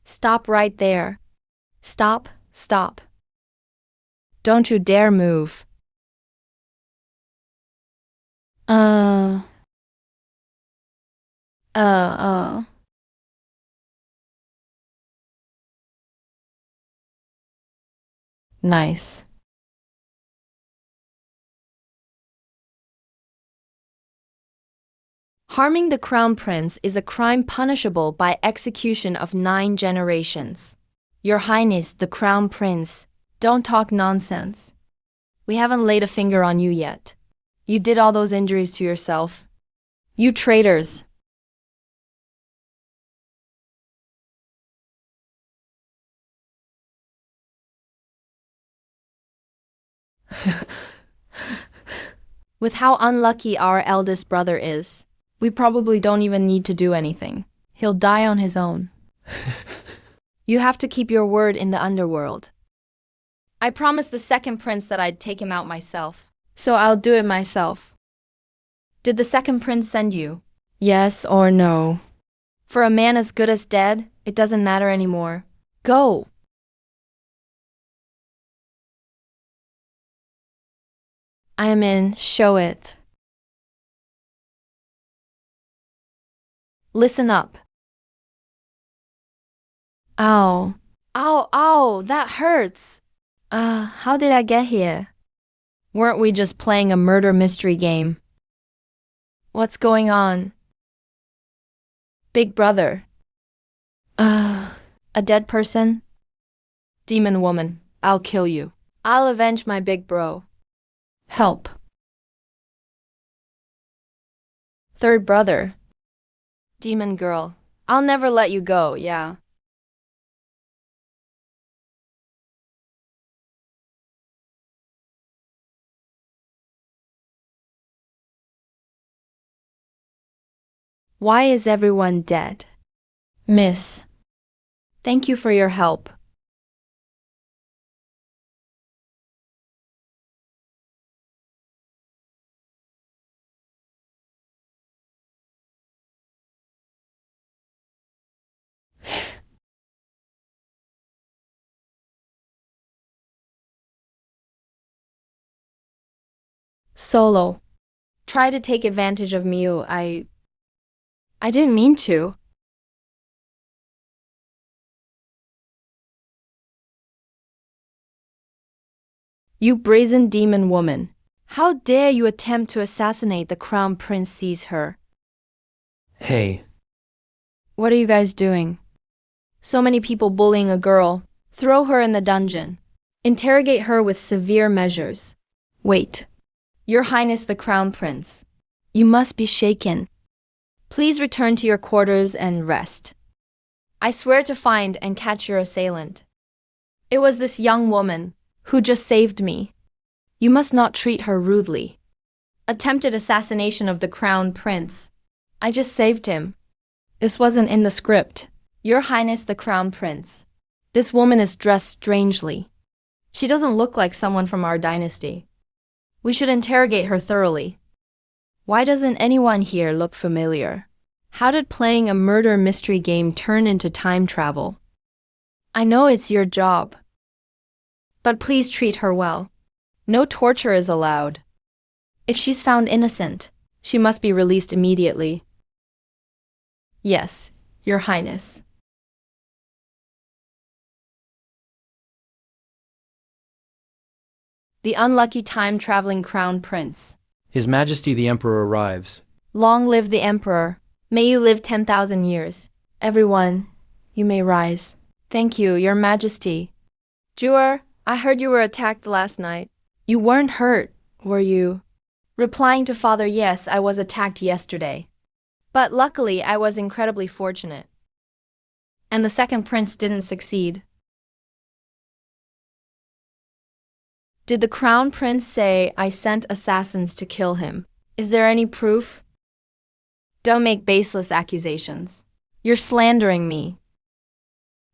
Stop right there. Stop, stop. Don't you dare move. Uh, uh, uh. Nice. Harming the crown prince is a crime punishable by execution of 9 generations. Your Highness, the crown prince, don't talk nonsense. We haven't laid a finger on you yet. You did all those injuries to yourself. You traitors. With how unlucky our eldest brother is, we probably don't even need to do anything. He'll die on his own. You have to keep your word in the underworld. I promised the second prince that I'd take him out myself, so I'll do it myself. Did the second prince send you? Yes or no? For a man as good as dead, it doesn't matter anymore. Go! I am in, show it. Listen up. Ow. Ow, ow, that hurts. How did I get here? Weren't we just playing a murder mystery game? What's going on? Big brother. A dead person? Demon woman, I'll kill you. I'll avenge my big bro. Help. Third brother. Demon girl, I'll never let you go, yeah. Why is everyone dead? Miss. Thank you for your help. Solo. Try to take advantage of me. I didn't mean to. You brazen demon woman. How dare you attempt to assassinate the crown prince sees her? Hey. What are you guys doing? So many people bullying a girl. Throw her in the dungeon. Interrogate her with severe measures. Wait. Your Highness the Crown Prince. You must be shaken. Please return to your quarters and rest. I swear to find and catch your assailant. It was this young woman who just saved me. You must not treat her rudely. Attempted assassination of the Crown Prince. I just saved him. This wasn't in the script. Your Highness the Crown Prince. This woman is dressed strangely. She doesn't look like someone from our dynasty. We should interrogate her thoroughly. Why doesn't anyone here look familiar? How did playing a murder mystery game turn into time travel? I know it's your job. But please treat her well. No torture is allowed. If she's found innocent, she must be released immediately. Yes, Your Highness. The unlucky time-traveling crown prince. His Majesty the Emperor arrives. Long live the Emperor. May you live 10,000 years. Everyone, you may rise. Thank you, Your Majesty. Jewar, I heard you were attacked last night. You weren't hurt, were you? Replying to Father, yes, I was attacked yesterday. But luckily, I was incredibly fortunate. And the second prince didn't succeed. Did the crown prince say I sent assassins to kill him? Is there any proof? Don't make baseless accusations. You're slandering me.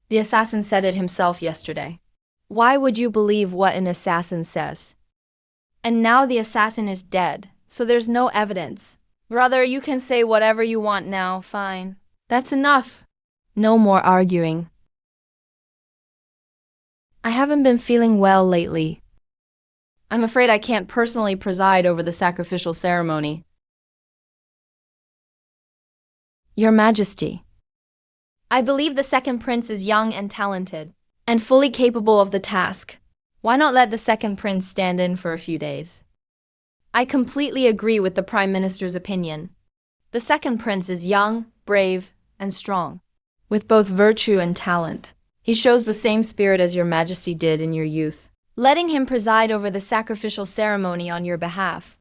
The assassin said it himself yesterday. Why would you believe what an assassin says? And now the assassin is dead, so there's no evidence. Brother, you can say whatever you want now, fine. That's enough. No more arguing. I haven't been feeling well lately. I'm afraid I can't personally preside over the sacrificial ceremony. Your Majesty, I believe the second prince is young and talented, and fully capable of the task. Why not let the second prince stand in for a few days? I completely agree with the Prime Minister's opinion. The second prince is young, brave, and strong, with both virtue and talent. He shows the same spirit as your Majesty did in your youth. Letting him preside over the sacrificial ceremony on your behalf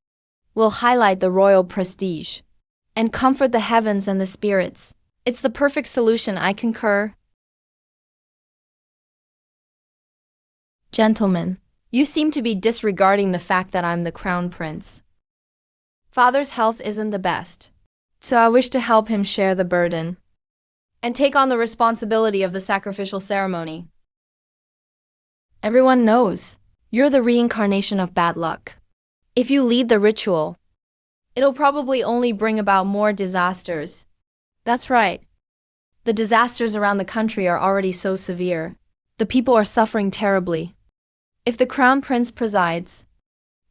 will highlight the royal prestige and comfort the heavens and the spirits. It's the perfect solution, I concur. Gentlemen, you seem to be disregarding the fact that I'm the crown prince. Father's health isn't the best, so I wish to help him share the burden and take on the responsibility of the sacrificial ceremony. Everyone knows you're the reincarnation of bad luck. If you lead the ritual, it'll probably only bring about more disasters. That's right. The disasters around the country are already so severe. The people are suffering terribly. If the crown prince presides,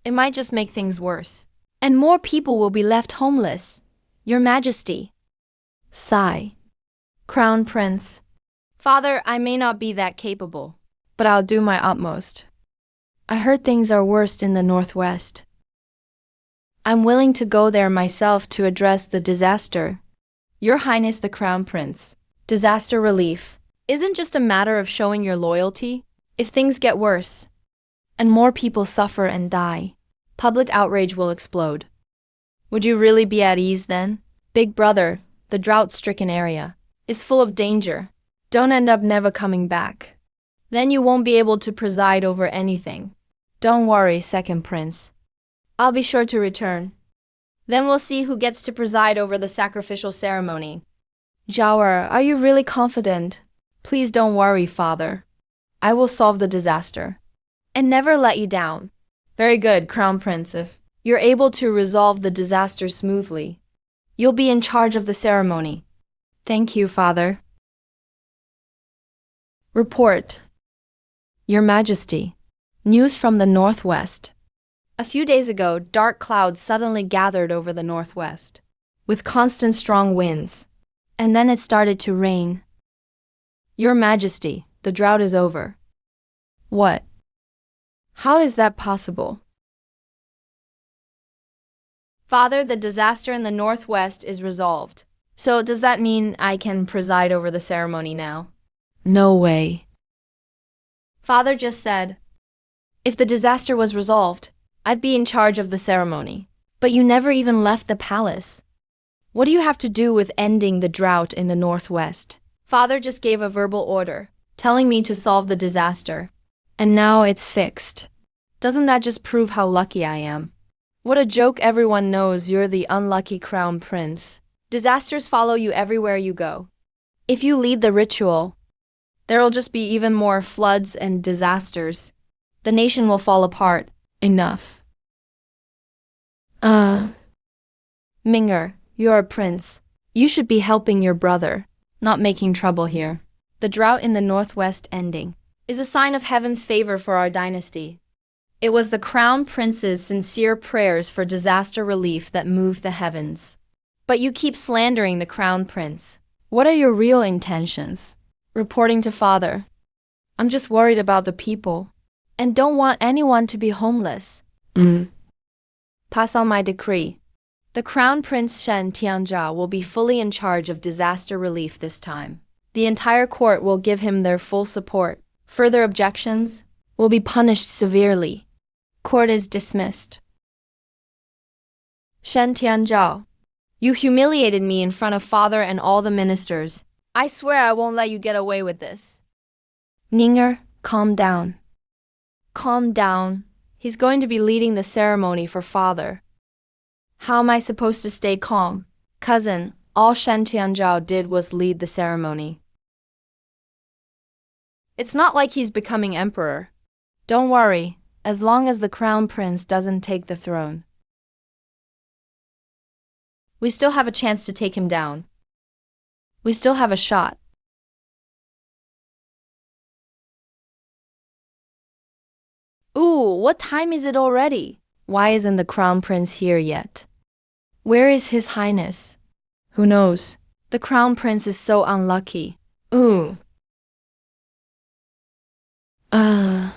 it might just make things worse, and more people will be left homeless. Your Majesty. Sigh. Crown Prince. Father, I may not be that capable, but I'll do my utmost. I heard things are worse in the northwest. I'm willing to go there myself to address the disaster. Your Highness the Crown Prince, disaster relief isn't just a matter of showing your loyalty. If things get worse, and more people suffer and die, public outrage will explode. Would you really be at ease then? Big Brother, the drought-stricken area, is full of danger. Don't end up never coming back. Then you won't be able to preside over anything. Don't worry, Second Prince. I'll be sure to return. Then we'll see who gets to preside over the sacrificial ceremony. Zhaoer, are you really confident? Please don't worry, Father. I will solve the disaster and never let you down. Very good, Crown Prince. If you're able to resolve the disaster smoothly, you'll be in charge of the ceremony. Thank you, Father. Report. Your Majesty, news from the northwest. A few days ago, dark clouds suddenly gathered over the northwest, with constant strong winds, and then it started to rain. Your Majesty, the drought is over. What? How is that possible? Father, the disaster in the northwest is resolved. So does that mean I can preside over the ceremony now? No way. Father just said, if the disaster was resolved, I'd be in charge of the ceremony. But you never even left the palace. What do you have to do with ending the drought in the northwest? Father just gave a verbal order, telling me to solve the disaster. And now it's fixed. Doesn't that just prove how lucky I am? What a joke, everyone knows you're the unlucky crown prince. Disasters follow you everywhere you go. If you lead the ritual, there'll just be even more floods and disasters. The nation will fall apart. Enough. Ming'er, you're a prince. You should be helping your brother, not making trouble here. The drought in the northwest ending is a sign of heaven's favor for our dynasty. It was the crown prince's sincere prayers for disaster relief that moved the heavens. But you keep slandering the crown prince. What are your real intentions? Reporting to Father. I'm just worried about the people, and don't want anyone to be homeless. Pass on my decree. The Crown Prince Shen Tianjia will be fully in charge of disaster relief this time. The entire court will give him their full support. Further objections will be punished severely. Court is dismissed. Shen Tianzhao, you humiliated me in front of Father and all the ministers. I swear I won't let you get away with this. Ning'er, calm down. Calm down. He's going to be leading the ceremony for Father. How am I supposed to stay calm? Cousin, all Shen Tianzhao did was lead the ceremony. It's not like he's becoming emperor. Don't worry, as long as the crown prince doesn't take the throne. We still have a chance to take him down. We still have a shot. what time is it already? Why isn't the crown prince here yet? Where is his highness? Who knows? The crown prince is so unlucky. Ooh. Ah.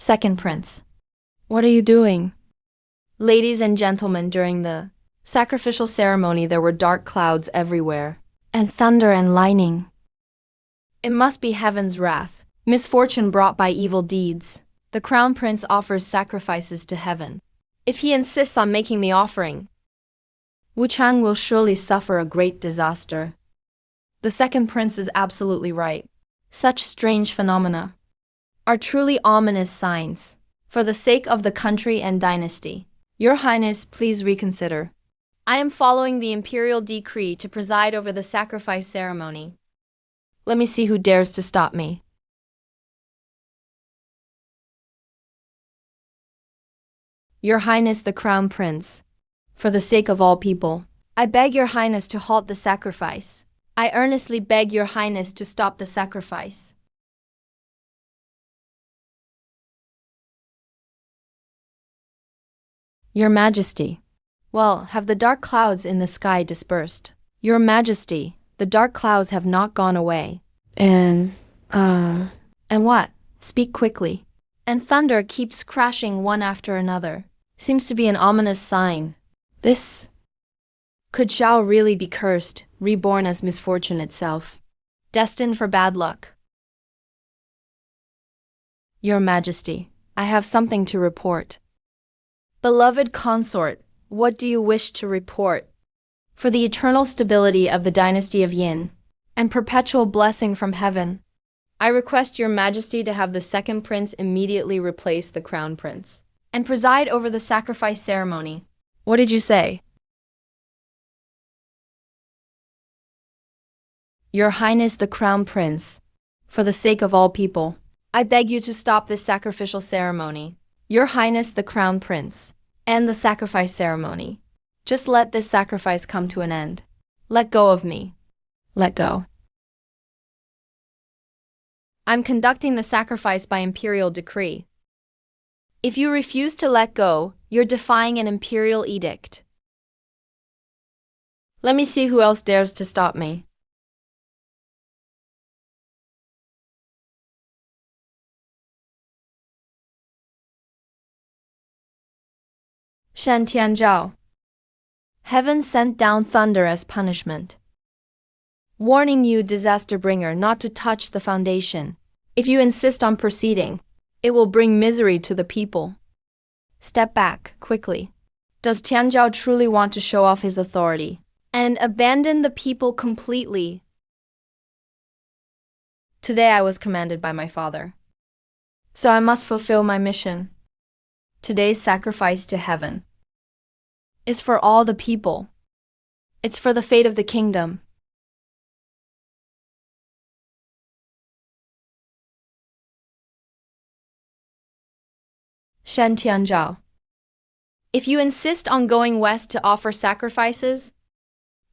Second prince. What are you doing? Ladies and gentlemen, during the sacrificial ceremony, there were dark clouds everywhere, and thunder and lightning. It must be heaven's wrath, misfortune brought by evil deeds. The crown prince offers sacrifices to heaven. If he insists on making the offering, Wuchang will surely suffer a great disaster. The second prince is absolutely right. Such strange phenomena are truly ominous signs. For the sake of the country and dynasty, Your Highness, please reconsider. I am following the imperial decree to preside over the sacrifice ceremony. Let me see who dares to stop me. Your Highness the Crown Prince, for the sake of all people, I beg Your Highness to halt the sacrifice. I earnestly beg Your Highness to stop the sacrifice. Your Majesty. Well, have the dark clouds in the sky dispersed? Your Majesty, the dark clouds have not gone away. And what? Speak quickly. And thunder keeps crashing one after another. Seems to be an ominous sign. This could shall really be cursed, reborn as misfortune itself. Destined for bad luck. Your Majesty, I have something to report. Beloved consort, what do you wish to report? For the eternal stability of the dynasty of Yin, and perpetual blessing from heaven, I request Your Majesty to have the second prince immediately replace the crown prince, and preside over the sacrifice ceremony. What did you say? Your Highness the Crown Prince, for the sake of all people, I beg you to stop this sacrificial ceremony. Your Highness the Crown Prince, end the sacrifice ceremony. Just let this sacrifice come to an end. Let go of me. Let go. I'm conducting the sacrifice by imperial decree. If you refuse to let go, you're defying an imperial edict. Let me see who else dares to stop me. Shen Tianzhao. Heaven sent down thunder as punishment. Warning you, disaster bringer, not to touch the foundation. If you insist on proceeding, it will bring misery to the people. Step back, quickly. Does Tianzhao truly want to show off his authority and abandon the people completely? Today I was commanded by my father, so I must fulfill my mission. Today's sacrifice to heaven is for all the people. It's for the fate of the kingdom. Shen Tianzhao. If you insist on going west to offer sacrifices,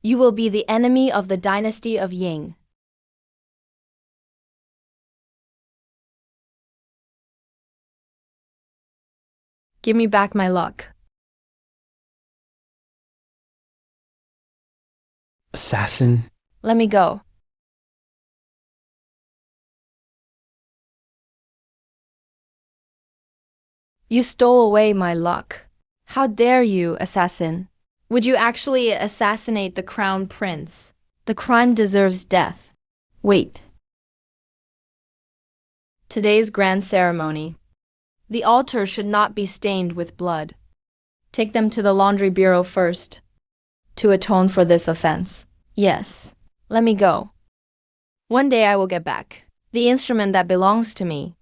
you will be the enemy of the dynasty of Ying. Give me back my luck. Assassin? Let me go. You stole away my luck. How dare you, assassin? Would you actually assassinate the crown prince? The crime deserves death. Wait. Today's grand ceremony. The altar should not be stained with blood. Take them to the laundry bureau first, to atone for this offense. Yes, let me go. One day I will get back the instrument that belongs to me.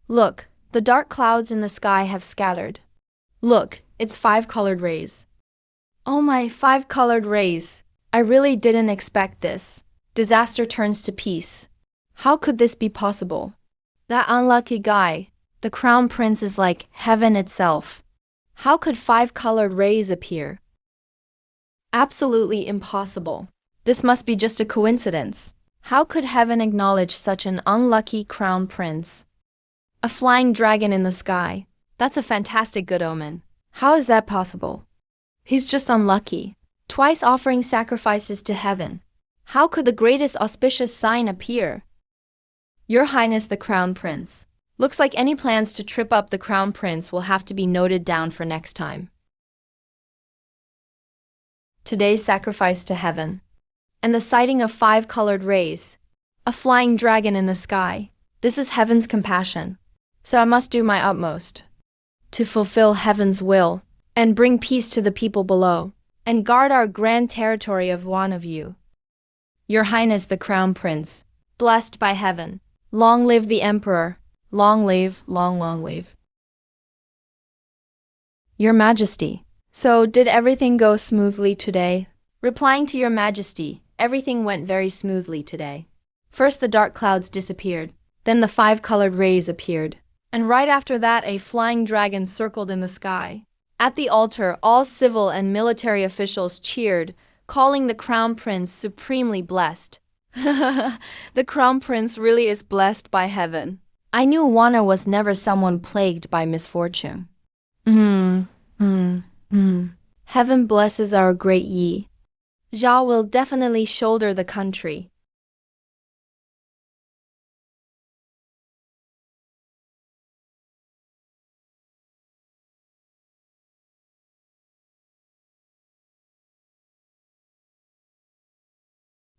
Look, the dark clouds in the sky have scattered. Look, it's 5 colored rays. Oh my, 5 colored rays. I really didn't expect this. Disaster turns to peace. How could this be possible? That unlucky guy. The crown prince is like heaven itself. How could 5 colored rays appear? Absolutely impossible. This must be just a coincidence. How could heaven acknowledge such an unlucky crown prince? A flying dragon in the sky. That's a fantastic good omen. How is that possible? He's just unlucky. Twice offering sacrifices to heaven. How could the greatest auspicious sign appear? Your Highness the Crown Prince. Looks like any plans to trip up the Crown Prince will have to be noted down for next time. Today's sacrifice to heaven. And the sighting of 5 colored rays. A flying dragon in the sky. This is heaven's compassion. So I must do my utmost to fulfill heaven's will and bring peace to the people below and guard our grand territory of one of you. Your Highness the Crown Prince, blessed by heaven. Long live the Emperor. Long live, long live. Your Majesty. So, did everything go smoothly today? Replying to Your Majesty, everything went very smoothly today. First the dark clouds disappeared, then the 5 colored rays appeared, and right after that a flying dragon circled in the sky. At the altar, all civil and military officials cheered, calling the Crown Prince supremely blessed. The Crown Prince really is blessed by heaven. I knew Wana was never someone plagued by misfortune. Heaven blesses our great Yi. Zhao will definitely shoulder the country.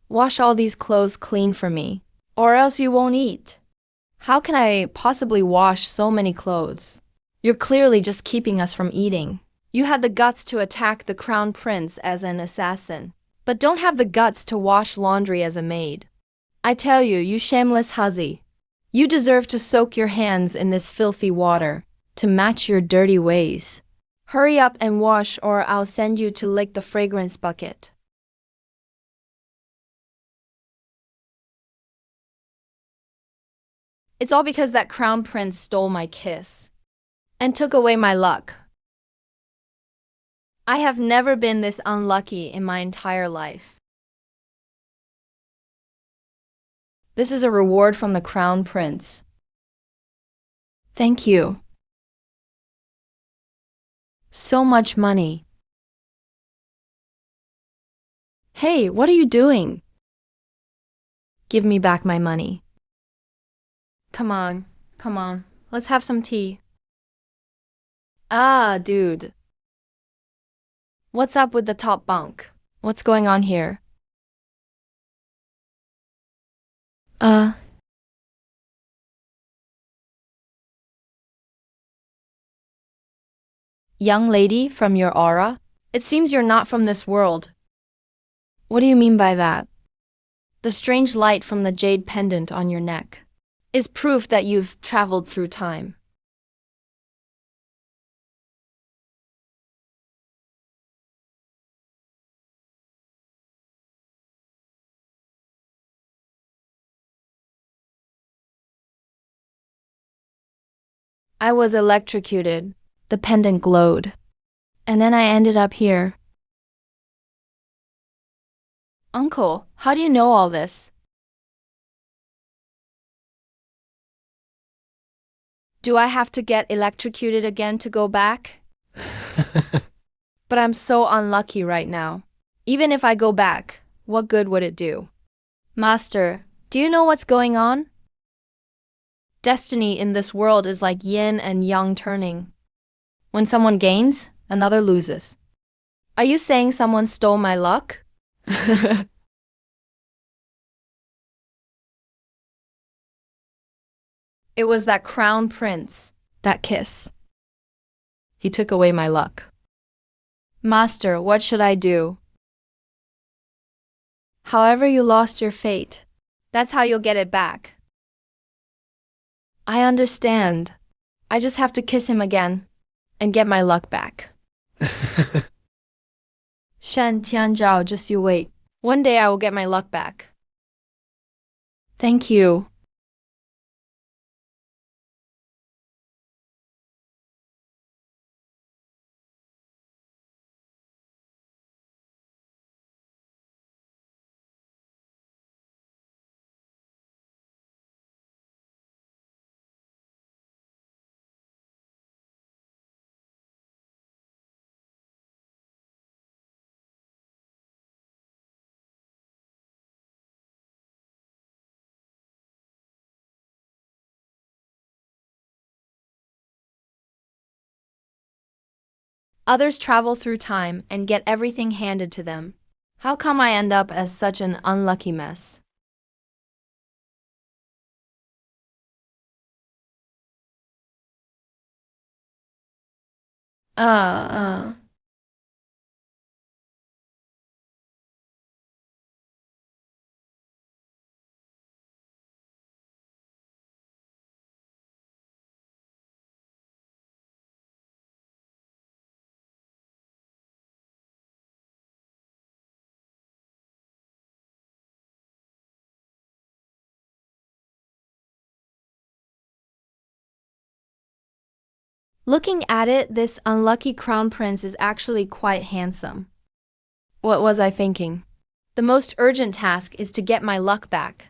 Wash all these clothes clean for me, or else you won't eat. How can I possibly wash so many clothes? You're clearly just keeping us from eating. You had the guts to attack the Crown Prince as an assassin, but don't have the guts to wash laundry as a maid. I tell you, you shameless hussy. You deserve to soak your hands in this filthy water to match your dirty ways. Hurry up and wash, or I'll send you to lick the fragrance bucket. It's all because that Crown Prince stole my kiss and took away my luck. I have never been this unlucky in my entire life. This is a reward from the Crown Prince. Thank you. So much money. Hey, what are you doing? Give me back my money. Come on, let's have some tea. Ah, dude. What's up with the top bunk? What's going on here? Young lady from your aura? It seems you're not from this world. What do you mean by that? The strange light from the jade pendant on your neck is proof that you've traveled through time. I was electrocuted. The pendant glowed. And then I ended up here. Uncle, how do you know all this? Do I have to get electrocuted again to go back? But I'm so unlucky right now. Even if I go back, what good would it do? Master, do you know what's going on? Destiny in this world is like yin and yang turning. When someone gains, another loses. Are you saying someone stole my luck? It was that Crown Prince, that kiss. He took away my luck. Master, what should I do? However you lost your fate, that's how you'll get it back. I understand. I just have to kiss him again and get my luck back. Shen Tianzhao, just you wait. One day I will get my luck back. Thank you. Others travel through time and get everything handed to them. How come I end up as such an unlucky mess? Uh, uh. Looking at it, this unlucky crown prince is actually quite handsome. What was I thinking? The most urgent task is to get my luck back.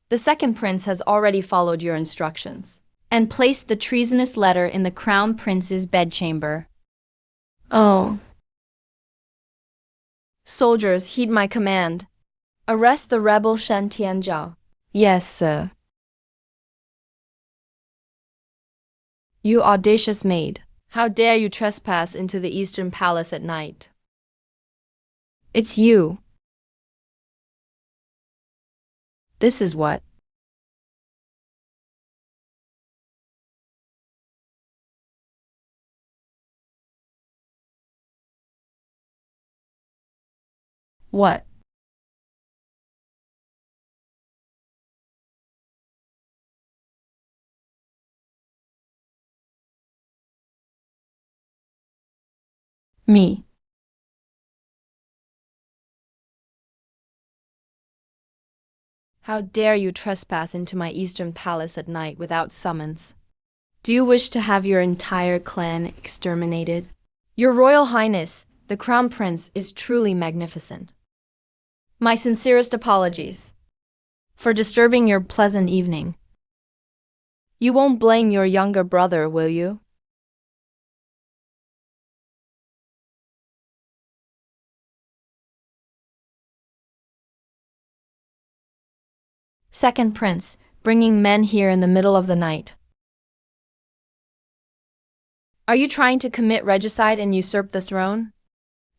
The second prince has already followed your instructions and placed the treasonous letter in the crown prince's bedchamber. Oh. Soldiers, heed my command. Arrest the rebel Shen Tianzhao. Yes, sir. You audacious maid. How dare you trespass into the Eastern Palace at night? It's you. This is what? What? Me. How dare you trespass into my Eastern Palace at night without summons? Do you wish to have your entire clan exterminated? Your Royal Highness, the Crown Prince is truly magnificent. My sincerest apologies for disturbing your pleasant evening. You won't blame your younger brother, will you? Second Prince, bringing men here in the middle of the night. Are you trying to commit regicide and usurp the throne?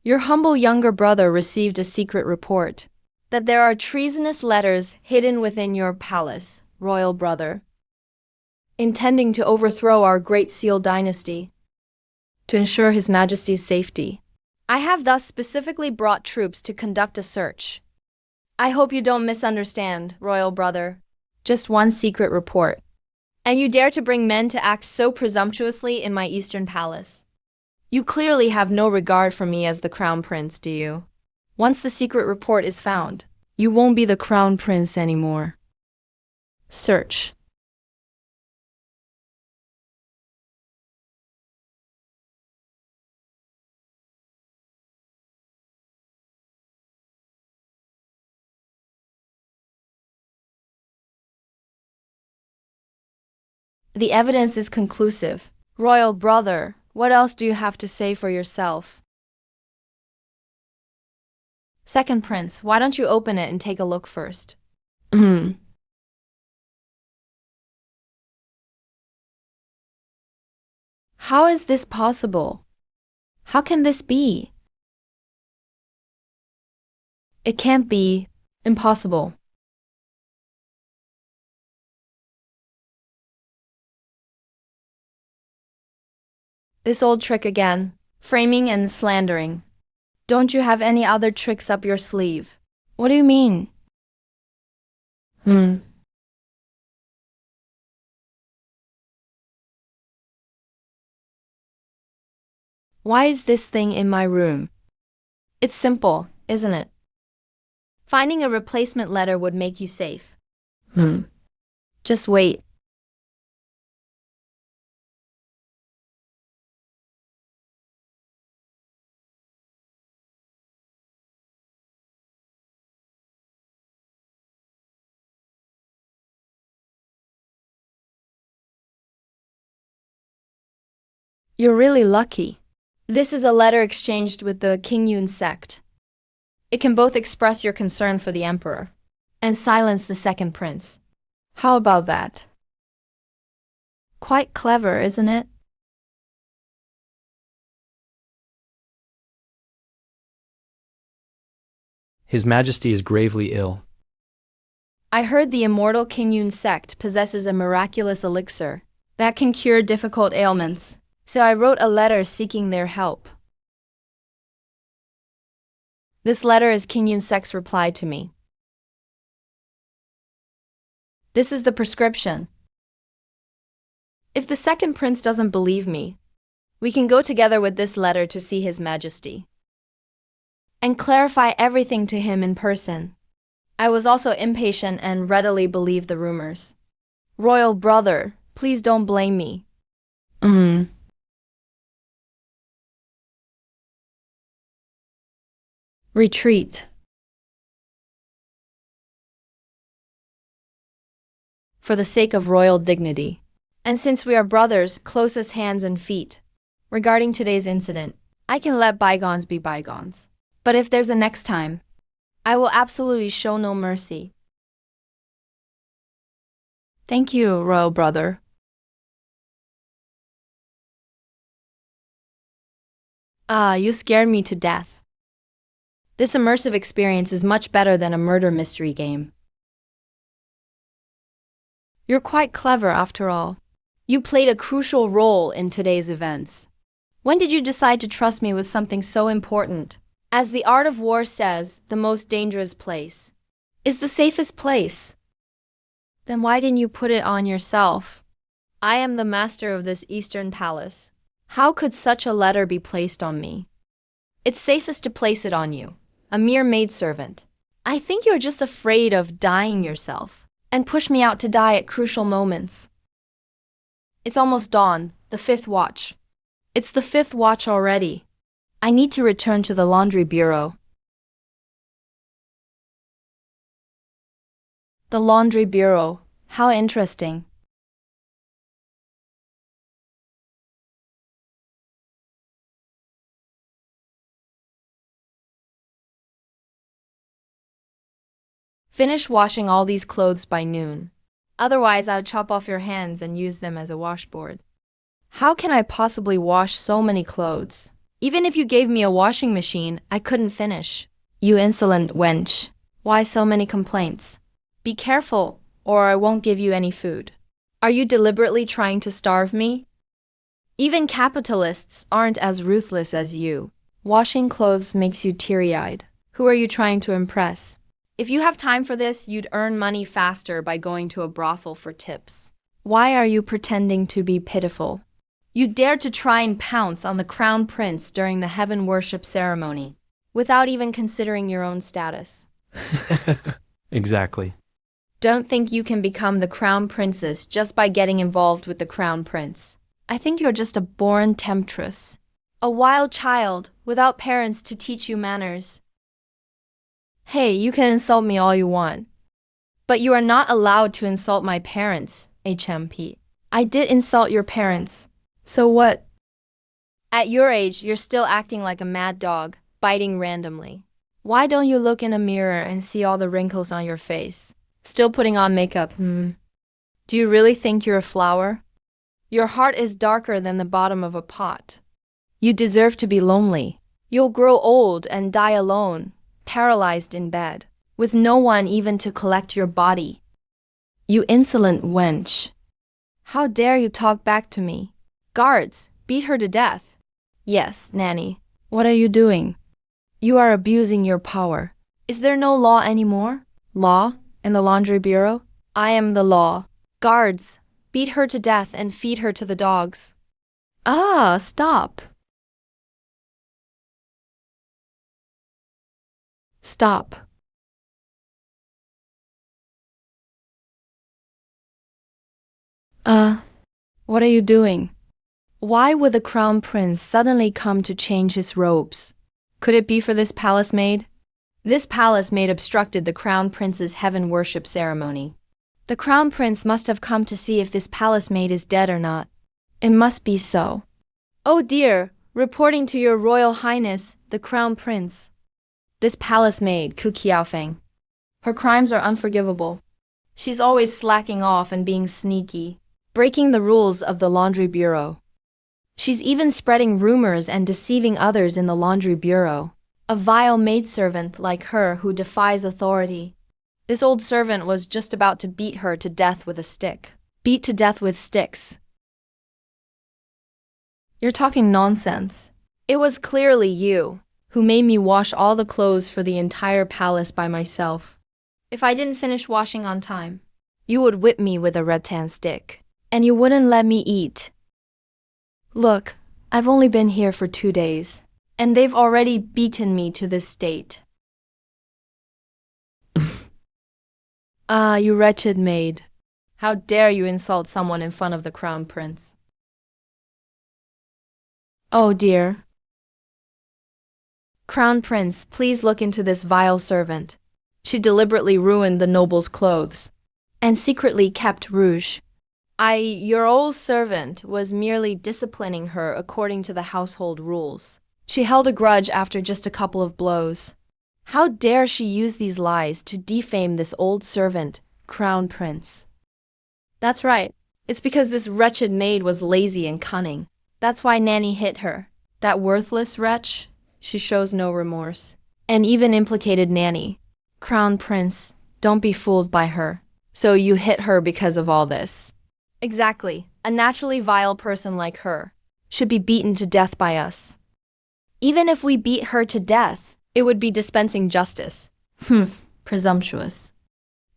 Your humble younger brother received a secret report that there are treasonous letters hidden within your palace, royal brother, intending to overthrow our great Seal dynasty to ensure His Majesty's safety. I have thus specifically brought troops to conduct a search. I hope you don't misunderstand, royal brother. Just one secret report. And you dare to bring men to act so presumptuously in my Eastern Palace. You clearly have no regard for me as the Crown Prince, do you? Once the secret report is found, you won't be the Crown Prince anymore. Search. The evidence is conclusive. Royal brother, what else do you have to say for yourself? Second Prince, why don't you open it and take a look first? How is this possible? How can this be? It can't be. Impossible. This old trick again. Framing and slandering. Don't you have any other tricks up your sleeve? What do you mean? Why is this thing in my room? It's simple, isn't it? Finding a replacement letter would make you safe. Just wait. You're really lucky. This is a letter exchanged with the King Yun sect. It can both express your concern for the emperor and silence the second prince. How about that? Quite clever, isn't it? His Majesty is gravely ill. I heard the immortal King Yun sect possesses a miraculous elixir that can cure difficult ailments, so I wrote a letter seeking their help. This letter is King Yun sect's reply to me. This is the prescription. If the second prince doesn't believe me, we can go together with this letter to see His Majesty and clarify everything to him in person. I was also impatient and readily believed the rumors. Royal brother, please don't blame me. Retreat. For the sake of royal dignity, and since we are brothers, close as hands and feet, regarding today's incident, I can let bygones be bygones. But if there's a next time, I will absolutely show no mercy. Thank you, royal brother. You scared me to death. This immersive experience is much better than a murder mystery game. You're quite clever after all. You played a crucial role in today's events. When did you decide to trust me with something so important? As the art of war says, the most dangerous place is the safest place. Then why didn't you put it on yourself? I am the master of this Eastern palace. How could such a letter be placed on me? It's safest to place it on you, a mere maidservant. I think you're just afraid of dying yourself and push me out to die at crucial moments. It's almost dawn, the 5th watch. It's the 5th watch already. I need to return to the laundry bureau. The laundry bureau. How interesting. Finish washing all these clothes by noon. Otherwise, I'll chop off your hands and use them as a washboard. How can I possibly wash so many clothes? Even if you gave me a washing machine, I couldn't finish. You insolent wench. Why so many complaints? Be careful, or I won't give you any food. Are you deliberately trying to starve me? Even capitalists aren't as ruthless as you. Washing clothes makes you teary-eyed. Who are you trying to impress? If you have time for this, you'd earn money faster by going to a brothel for tips. Why are you pretending to be pitiful? You dared to try and pounce on the crown prince during the heaven worship ceremony, without even considering your own status. Exactly. Don't think you can become the crown princess just by getting involved with the crown prince. I think you're just a born temptress. A wild child, without parents to teach you manners. Hey, you can insult me all you want. But you are not allowed to insult my parents, HMP. I did insult your parents. So what? At your age, you're still acting like a mad dog, biting randomly. Why don't you look in a mirror and see all the wrinkles on your face? Still putting on makeup, Do you really think you're a flower? Your heart is darker than the bottom of a pot. You deserve to be lonely. You'll grow old and die alone, paralyzed in bed, with no one even to collect your body. You insolent wench. How dare you talk back to me? Guards, beat her to death. Yes, Nanny. What are you doing? You are abusing your power. Is there no law anymore? Law in the laundry bureau? I am the law. Guards, beat her to death and feed her to the dogs. Stop. Stop. What are you doing? Why would the crown prince suddenly come to change his robes? Could it be for this palace maid? This palace maid obstructed the crown prince's heaven worship ceremony. The crown prince must have come to see if this palace maid is dead or not. It must be so. Oh dear, reporting to your Royal Highness, the Crown Prince. This palace maid, Ku Qiaofeng. Her crimes are unforgivable. She's always slacking off and being sneaky, breaking the rules of the laundry bureau. She's even spreading rumors and deceiving others in the laundry bureau. A vile maidservant like her who defies authority. This old servant was just about to beat her to death with a stick. Beat to death with sticks. You're talking nonsense. It was clearly you who made me wash all the clothes for the entire palace by myself. If I didn't finish washing on time, you would whip me with a rattan stick, and you wouldn't let me eat. Look, I've only been here for 2 days, and they've already beaten me to this state. Ah, you wretched maid. How dare you insult someone in front of the Crown Prince? Oh dear. Crown Prince, please look into this vile servant. She deliberately ruined the noble's clothes and secretly kept rouge. Your old servant was merely disciplining her according to the household rules. She held a grudge after just a couple of blows. How dare she use these lies to defame this old servant, Crown Prince? That's right. It's because this wretched maid was lazy and cunning. That's why Nanny hit her. That worthless wretch, she shows no remorse. And even implicated Nanny. Crown Prince, don't be fooled by her. So you hit her because of all this. Exactly. A naturally vile person like her should be beaten to death by us. Even if we beat her to death, it would be dispensing justice. Humph, presumptuous.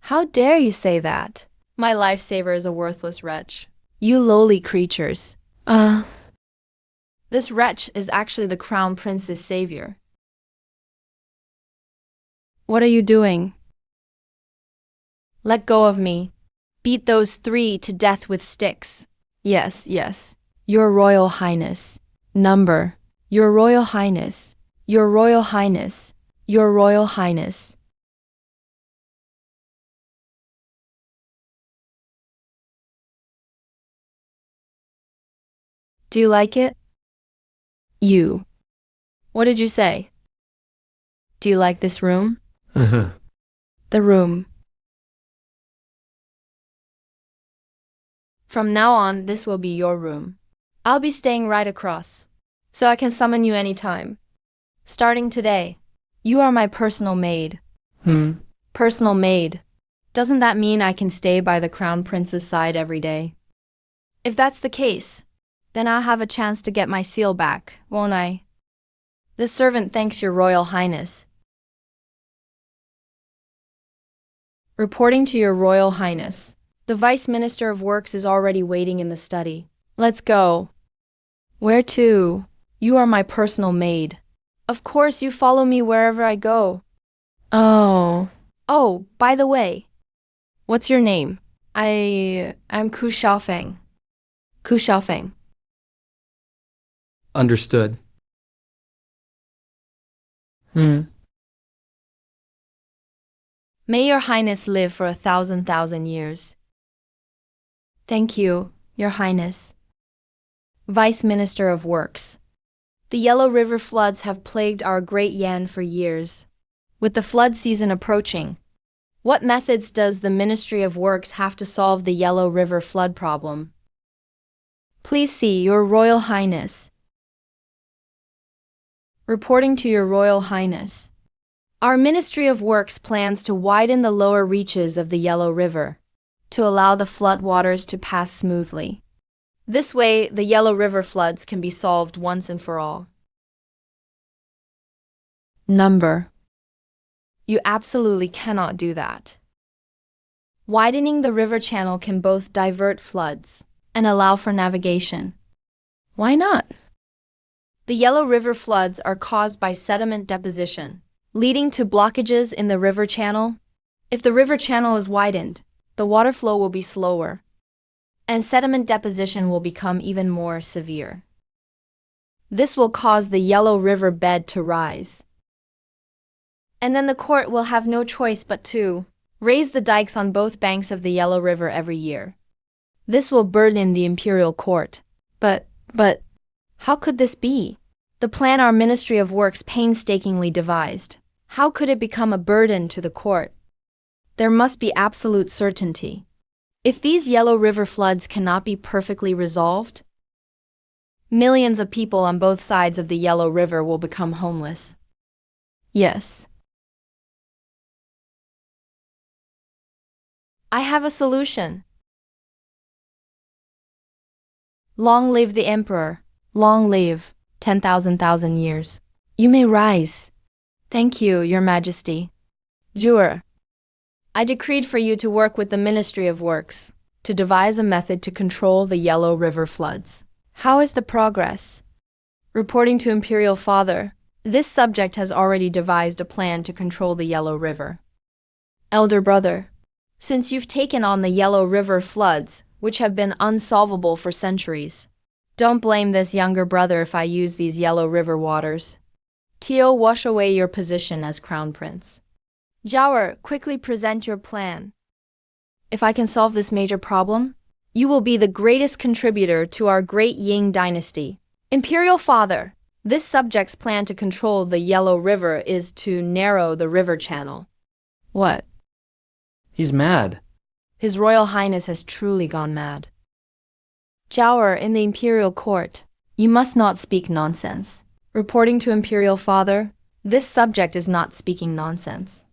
How dare you say that? My lifesaver is a worthless wretch. You lowly creatures. This wretch is actually the Crown Prince's savior. What are you doing? Let go of me. Beat those 3 to death with sticks. Yes, yes. Your Royal Highness. Number. Your Royal Highness. Your Royal Highness. Your Royal Highness. Do you like it? You. What did you say? Do you like this room? The room. From now on, this will be your room. I'll be staying right across, so I can summon you anytime. Starting today, you are my personal maid. Personal maid. Doesn't that mean I can stay by the Crown Prince's side every day? If that's the case, then I'll have a chance to get my seal back, won't I? The servant thanks your Royal Highness. Reporting to your Royal Highness. The Vice Minister of Works is already waiting in the study. Let's go. Where to? You are my personal maid. Of course you follow me wherever I go. Oh, by the way, what's your name? I'm Ku Xiaofeng. Ku Xiaofeng. Understood. May your Highness live for 1,000,000 years. Thank you, Your Highness. Vice Minister of Works. The Yellow River floods have plagued our Great Yan for years. With the flood season approaching, what methods does the Ministry of Works have to solve the Yellow River flood problem? Please see, Your Royal Highness. Reporting to Your Royal Highness. Our Ministry of Works plans to widen the lower reaches of the Yellow River to allow the flood waters to pass smoothly. This way, the Yellow River floods can be solved once and for all. Number. You absolutely cannot do that. Widening the river channel can both divert floods and allow for navigation. Why not? The Yellow River floods are caused by sediment deposition, leading to blockages in the river channel. If the river channel is widened, the water flow will be slower, and sediment deposition will become even more severe. This will cause the Yellow River bed to rise. And then the court will have no choice but to raise the dikes on both banks of the Yellow River every year. This will burden the imperial court. But, How could this be? The plan our Ministry of Works painstakingly devised. How could it become a burden to the court? There must be absolute certainty. If these Yellow River floods cannot be perfectly resolved, millions of people on both sides of the Yellow River will become homeless. Yes. I have a solution. Long live the Emperor. Long live 10,000 years. You may rise. Thank you, Your Majesty. Juror, I decreed for you to work with the Ministry of Works to devise a method to control the Yellow River floods. How is the progress? Reporting to Imperial Father, this subject has already devised a plan to control the Yellow River. Elder brother, since you've taken on the Yellow River floods, which have been unsolvable for centuries, don't blame this younger brother if I use these Yellow River waters. Tio, wash away your position as Crown Prince. Jiaoer, quickly present your plan. If I can solve this major problem, you will be the greatest contributor to our great Ying dynasty. Imperial Father, this subject's plan to control the Yellow River is to narrow the river channel. What? He's mad. His Royal Highness has truly gone mad. Jiaoer, in the Imperial Court, you must not speak nonsense. Reporting to Imperial Father, this subject is not speaking nonsense.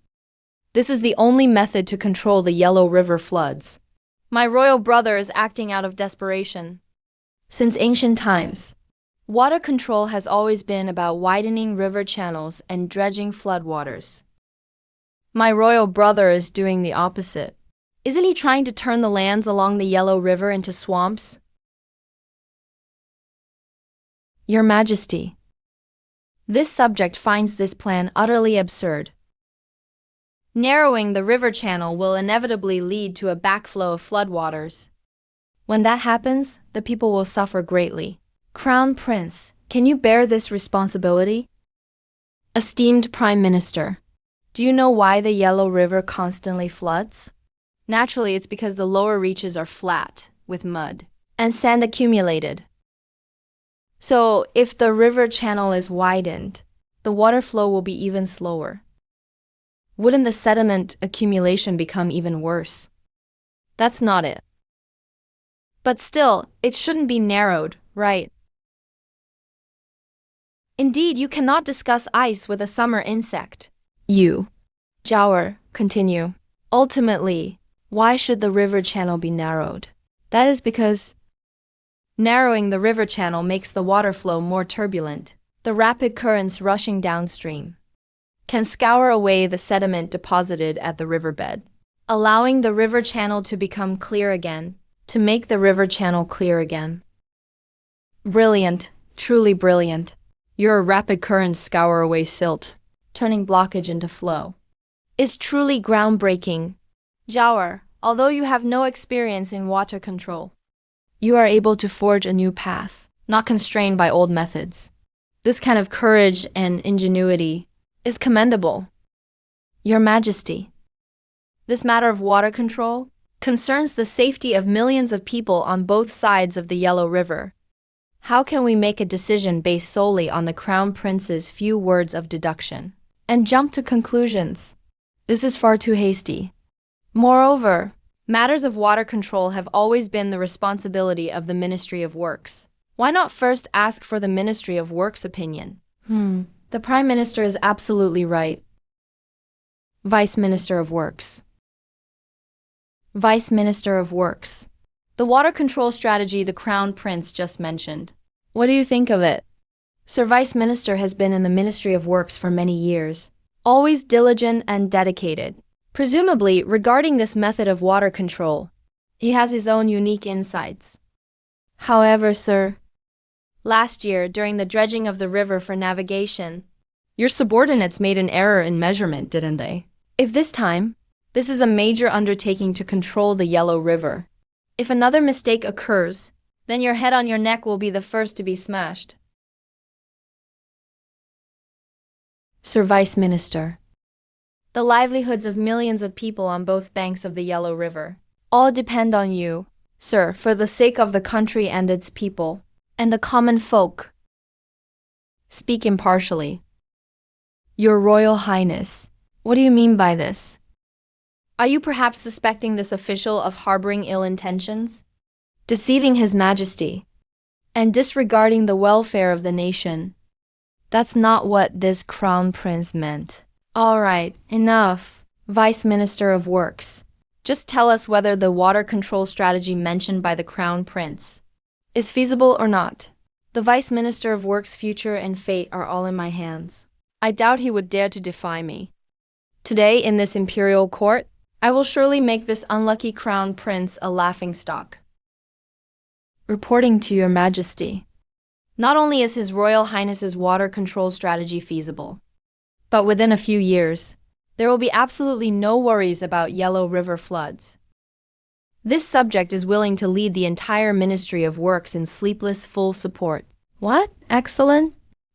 This is the only method to control the Yellow River floods. My royal brother is acting out of desperation. Since ancient times, water control has always been about widening river channels and dredging floodwaters. My royal brother is doing the opposite. Isn't he trying to turn the lands along the Yellow River into swamps? Your Majesty, this subject finds this plan utterly absurd. Narrowing the river channel will inevitably lead to a backflow of floodwaters. When that happens, the people will suffer greatly. Crown Prince, can you bear this responsibility? Esteemed Prime Minister, do you know why the Yellow River constantly floods? Naturally, it's because the lower reaches are flat, with mud and sand accumulated. So, if the river channel is widened, the water flow will be even slower. Wouldn't the sediment accumulation become even worse? That's not it. But still, it shouldn't be narrowed, right? Indeed, you cannot discuss ice with a summer insect. You, Jiaoer, continue. Ultimately, why should the river channel be narrowed? That is because narrowing the river channel makes the water flow more turbulent. The rapid currents rushing downstream can scour away the sediment deposited at the riverbed, allowing the river channel to become clear again, to make the river channel clear again. Brilliant, truly brilliant. Your rapid currents scour away silt, turning blockage into flow. Is truly groundbreaking. Jiaoer, although you have no experience in water control, you are able to forge a new path, not constrained by old methods. This kind of courage and ingenuity is commendable. Your Majesty, this matter of water control concerns the safety of millions of people on both sides of the Yellow River. How can we make a decision based solely on the Crown Prince's few words of deduction and jump to conclusions? This is far too hasty. Moreover, matters of water control have always been the responsibility of the Ministry of Works. Why not first ask for the Ministry of Works' opinion? The Prime Minister is absolutely right. Vice Minister of Works. Vice Minister of Works. The water control strategy the Crown Prince just mentioned. What do you think of it? Sir Vice Minister has been in the Ministry of Works for many years, always diligent and dedicated. Presumably, regarding this method of water control, he has his own unique insights. However, sir, last year, during the dredging of the river for navigation, your subordinates made an error in measurement, didn't they? If this time, this is a major undertaking to control the Yellow River. If another mistake occurs, then your head on your neck will be the first to be smashed. Sir Vice Minister, the livelihoods of millions of people on both banks of the Yellow River all depend on you, sir, for the sake of the country and its people, and the common folk. Speak impartially. Your Royal Highness, what do you mean by this? Are you perhaps suspecting this official of harboring ill intentions, deceiving His Majesty, and disregarding the welfare of the nation? That's not what this crown prince meant. All right, enough. Vice Minister of Works, just tell us whether the water control strategy mentioned by the crown prince is feasible or not. The Vice Minister of Works' future and fate are all in my hands. I doubt he would dare to defy me. Today, in this imperial court, I will surely make this unlucky crown prince a laughingstock. Reporting to your Majesty. Not only is His Royal Highness's water control strategy feasible, but within a few years, there will be absolutely no worries about Yellow River floods. This subject is willing to lead the entire Ministry of Works in sleepless full support. What? Excellent.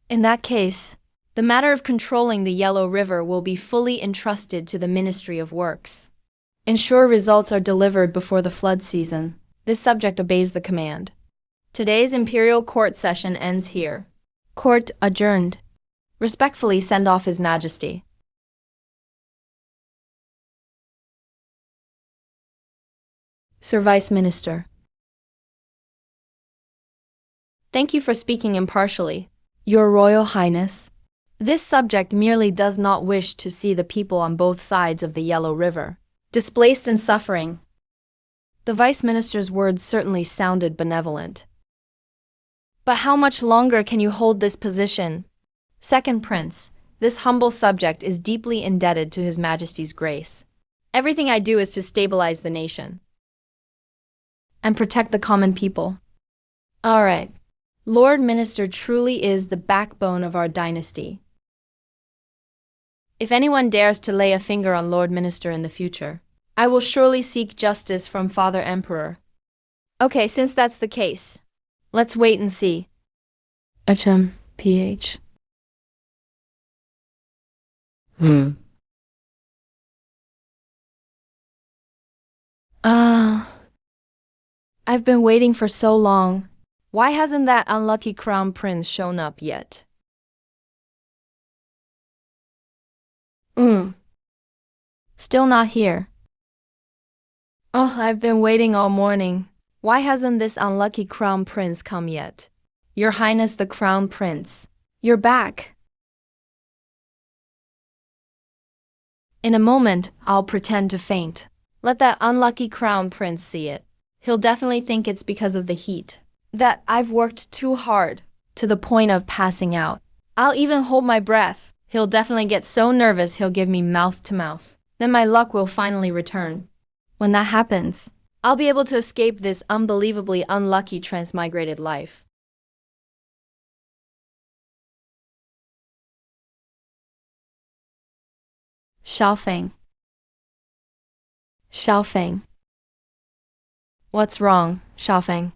In that case, the matter of controlling the Yellow River will be fully entrusted to the Ministry of Works. Ensure results are delivered before the flood season. This subject obeys the command. Today's Imperial Court session ends here. Court adjourned. Respectfully send off His Majesty. Sir Vice Minister. Thank you for speaking impartially. Your Royal Highness. This subject merely does not wish to see the people on both sides of the Yellow River displaced and suffering. The Vice Minister's words certainly sounded benevolent. But how much longer can you hold this position? Second Prince, this humble subject is deeply indebted to His Majesty's grace. Everything I do is to stabilize the nation and protect the common people. All right. Lord Minister truly is the backbone of our dynasty. If anyone dares to lay a finger on Lord Minister in the future, I will surely seek justice from Father Emperor. Okay, since that's the case, let's wait and see. PH. I've been waiting for so long. Why hasn't that unlucky crown prince shown up yet? Still not here. Oh, I've been waiting all morning. Why hasn't this unlucky crown prince come yet? Your Highness the Crown Prince, you're back. In a moment, I'll pretend to faint. Let that unlucky crown prince see it. He'll definitely think it's because of the heat, that I've worked too hard, to the point of passing out. I'll even hold my breath. He'll definitely get so nervous he'll give me mouth to mouth. Then my luck will finally return. When that happens, I'll be able to escape this unbelievably unlucky transmigrated life. Xiaofeng. Xiaofeng. What's wrong, Xiaofeng?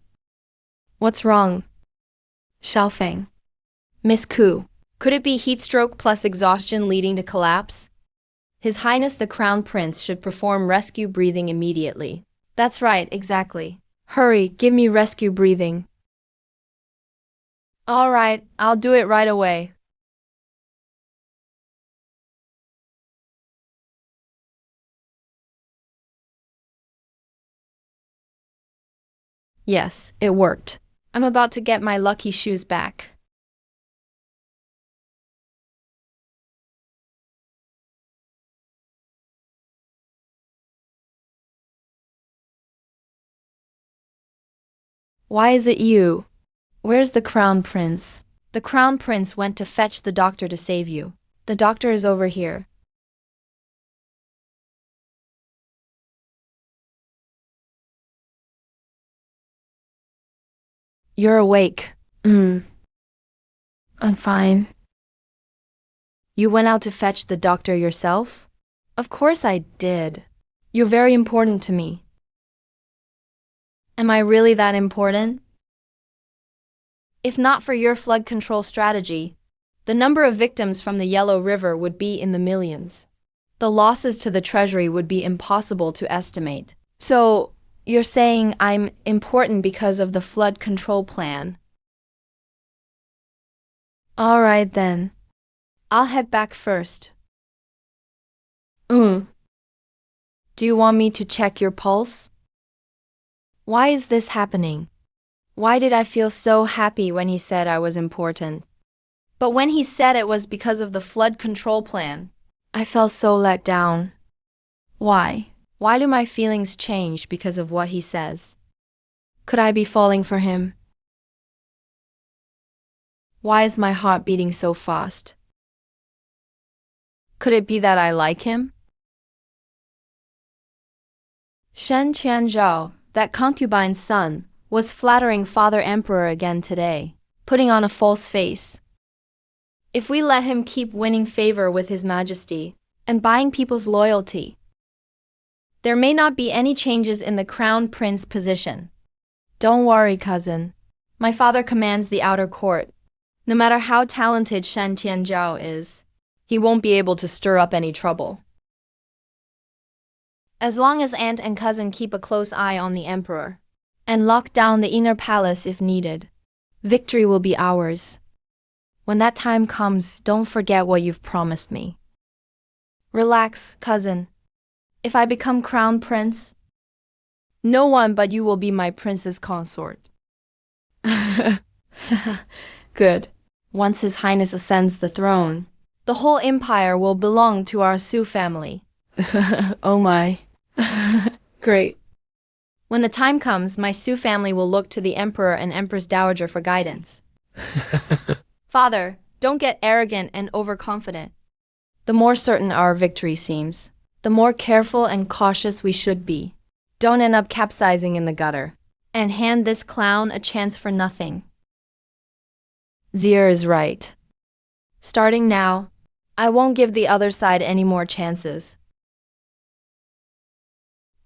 What's wrong? Xiaofeng. Miss Ku, could it be heat stroke plus exhaustion leading to collapse? His Highness the Crown Prince should perform rescue breathing immediately. That's right, exactly. Hurry, give me rescue breathing. All right, I'll do it right away. Yes, it worked. I'm about to get my lucky shoes back. Why is it you? Where's the Crown Prince? The Crown Prince went to fetch the doctor to save you. The doctor is over here. You're awake. I'm fine. You went out to fetch the doctor yourself? Of course I did. You're very important to me. Am I really that important? If not for your flood control strategy, the number of victims from the Yellow River would be in the millions. The losses to the treasury would be impossible to estimate. So, you're saying I'm important because of the flood control plan? All right then. I'll head back first. Do you want me to check your pulse? Why is this happening? Why did I feel so happy when he said I was important? But when he said it was because of the flood control plan, I felt so let down. Why? Why do my feelings change because of what he says? Could I be falling for him? Why is my heart beating so fast? Could it be that I like him? Shen Qianzhao, that concubine's son, was flattering Father Emperor again today, putting on a false face. If we let him keep winning favor with His Majesty and buying people's loyalty, there may not be any changes in the crown prince position. Don't worry, cousin. My father commands the outer court. No matter how talented Shen Tianzhao is, he won't be able to stir up any trouble. As long as aunt and cousin keep a close eye on the emperor and lock down the inner palace if needed, victory will be ours. When that time comes, don't forget what you've promised me. Relax, cousin. If I become crown prince, no one but you will be my princess consort. Good. Once His Highness ascends the throne, the whole empire will belong to our Su family. Oh my. Great. When the time comes, my Su family will look to the Emperor and Empress Dowager for guidance. Father, don't get arrogant and overconfident. The more certain our victory seems, the more careful and cautious we should be. Don't end up capsizing in the gutter and hand this clown a chance for nothing. Zier is right. Starting now, I won't give the other side any more chances.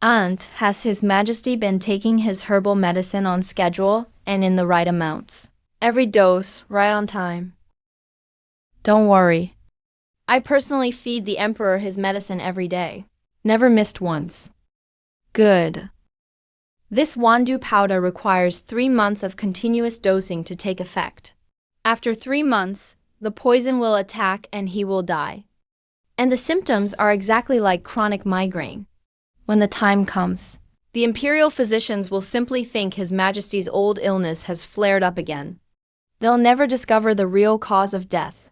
Aunt, has His Majesty been taking his herbal medicine on schedule and in the right amounts? Every dose, right on time. Don't worry. I personally feed the Emperor his medicine every day. Never missed once. Good. This Wandu powder requires 3 months of continuous dosing to take effect. After 3 months, the poison will attack and he will die. And the symptoms are exactly like chronic migraine. When the time comes, the imperial physicians will simply think His Majesty's old illness has flared up again. They'll never discover the real cause of death.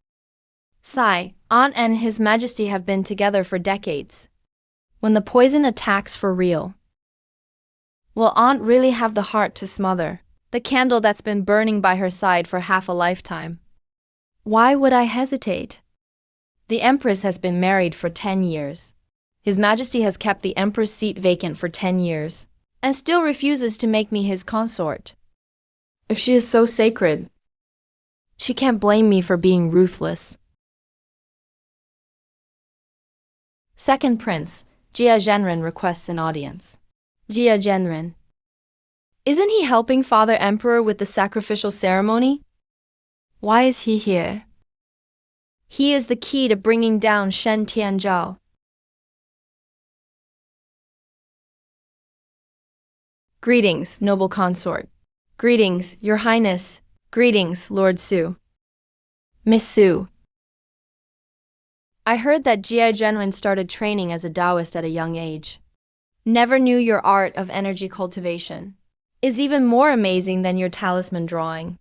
Sai, Aunt and His Majesty have been together for decades. When the poison attacks for real, will Aunt really have the heart to smother the candle that's been burning by her side for half a lifetime? Why would I hesitate? The Empress has been married for 10 years. His Majesty has kept the Emperor's seat vacant for 10 years, and still refuses to make me his consort. If she is so sacred, she can't blame me for being ruthless. Second Prince, Jia Zhenren requests an audience. Jia Zhenren. Isn't he helping Father Emperor with the sacrificial ceremony? Why is he here? He is the key to bringing down Shen Tianzhao. Greetings, noble consort. Greetings, Your Highness. Greetings, Lord Su. Miss Su. I heard that Jia Zhenwen started training as a Taoist at a young age. Never knew your art of energy cultivation is even more amazing than your talisman drawing.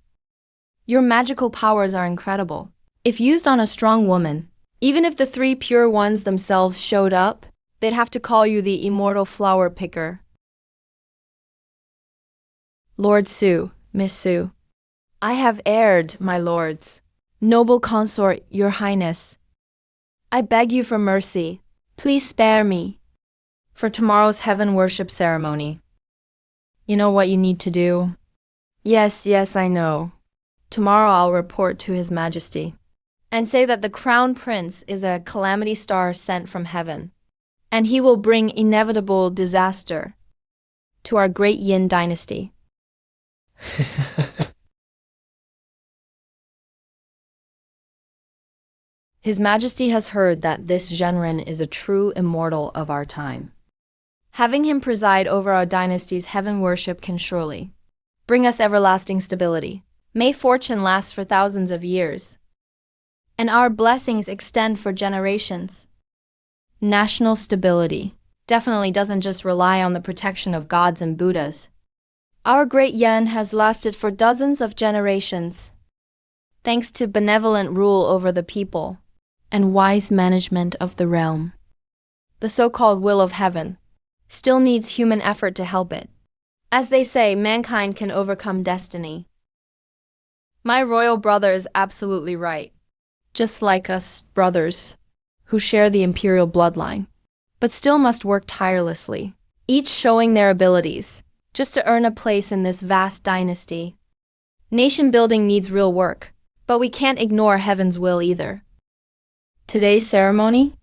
Your magical powers are incredible. If used on a strong woman, even if the 3 pure ones themselves showed up, they'd have to call you the immortal flower picker. Lord Su, Miss Su. I have erred, my lords. Noble consort, Your Highness. I beg you for mercy. Please spare me. For tomorrow's heaven worship ceremony. You know what you need to do? Yes, I know. Tomorrow I'll report to His Majesty and say that the Crown Prince is a calamity star sent from heaven, and he will bring inevitable disaster to our great Yin dynasty. His Majesty has heard that this Zhenren is a true immortal of our time. Having him preside over our dynasty's heaven worship can surely bring us everlasting stability. May fortune last for thousands of years. and our blessings extend for generations. National stability definitely doesn't just rely on the protection of gods and Buddhas. Our great yen has lasted for dozens of generations, thanks to benevolent rule over the people and wise management of the realm. The so-called will of heaven still needs human effort to help it. As they say, mankind can overcome destiny. My royal brother is absolutely right. Just like us brothers who share the imperial bloodline, but still must work tirelessly, each showing their abilities, just to earn a place in this vast dynasty. Nation building needs real work, but we can't ignore heaven's will either. Today's ceremony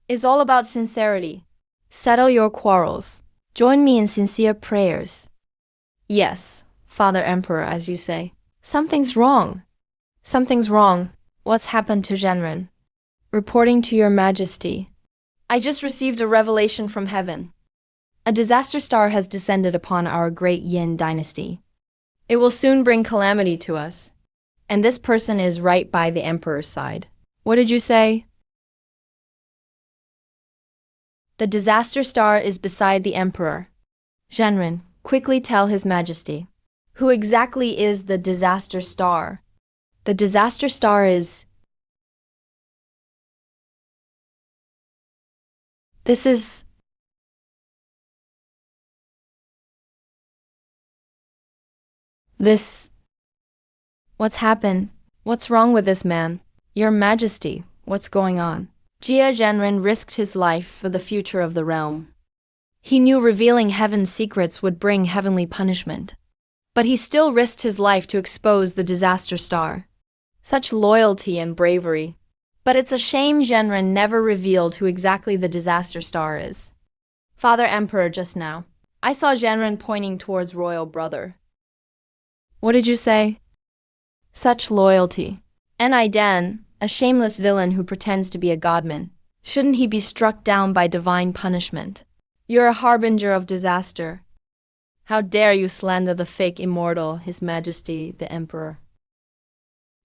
is all about sincerity. Settle your quarrels. Join me in sincere prayers. Yes, Father Emperor, as you say. Something's wrong. Something's wrong. What's happened to Zhenren? Reporting to your majesty. I just received a revelation from heaven. A disaster star has descended upon our great Yin dynasty. It will soon bring calamity to us. And this person is right by the emperor's side. What did you say? The disaster star is beside the emperor. Zhenren, quickly tell his majesty. Who exactly is the disaster star? The disaster star is... This... What's happened? What's wrong with this man? Your Majesty, what's going on? Jia Zhenren risked his life for the future of the realm. He knew revealing heaven's secrets would bring heavenly punishment. But he still risked his life to expose the disaster star. Such loyalty and bravery. But it's a shame Zhenren never revealed who exactly the disaster star is. Father Emperor, just now, I saw Zhenren pointing towards royal brother. What did you say? Such loyalty. And Dan, a shameless villain who pretends to be a godman. Shouldn't he be struck down by divine punishment? You're a harbinger of disaster. How dare you slander the fake immortal, His Majesty the Emperor.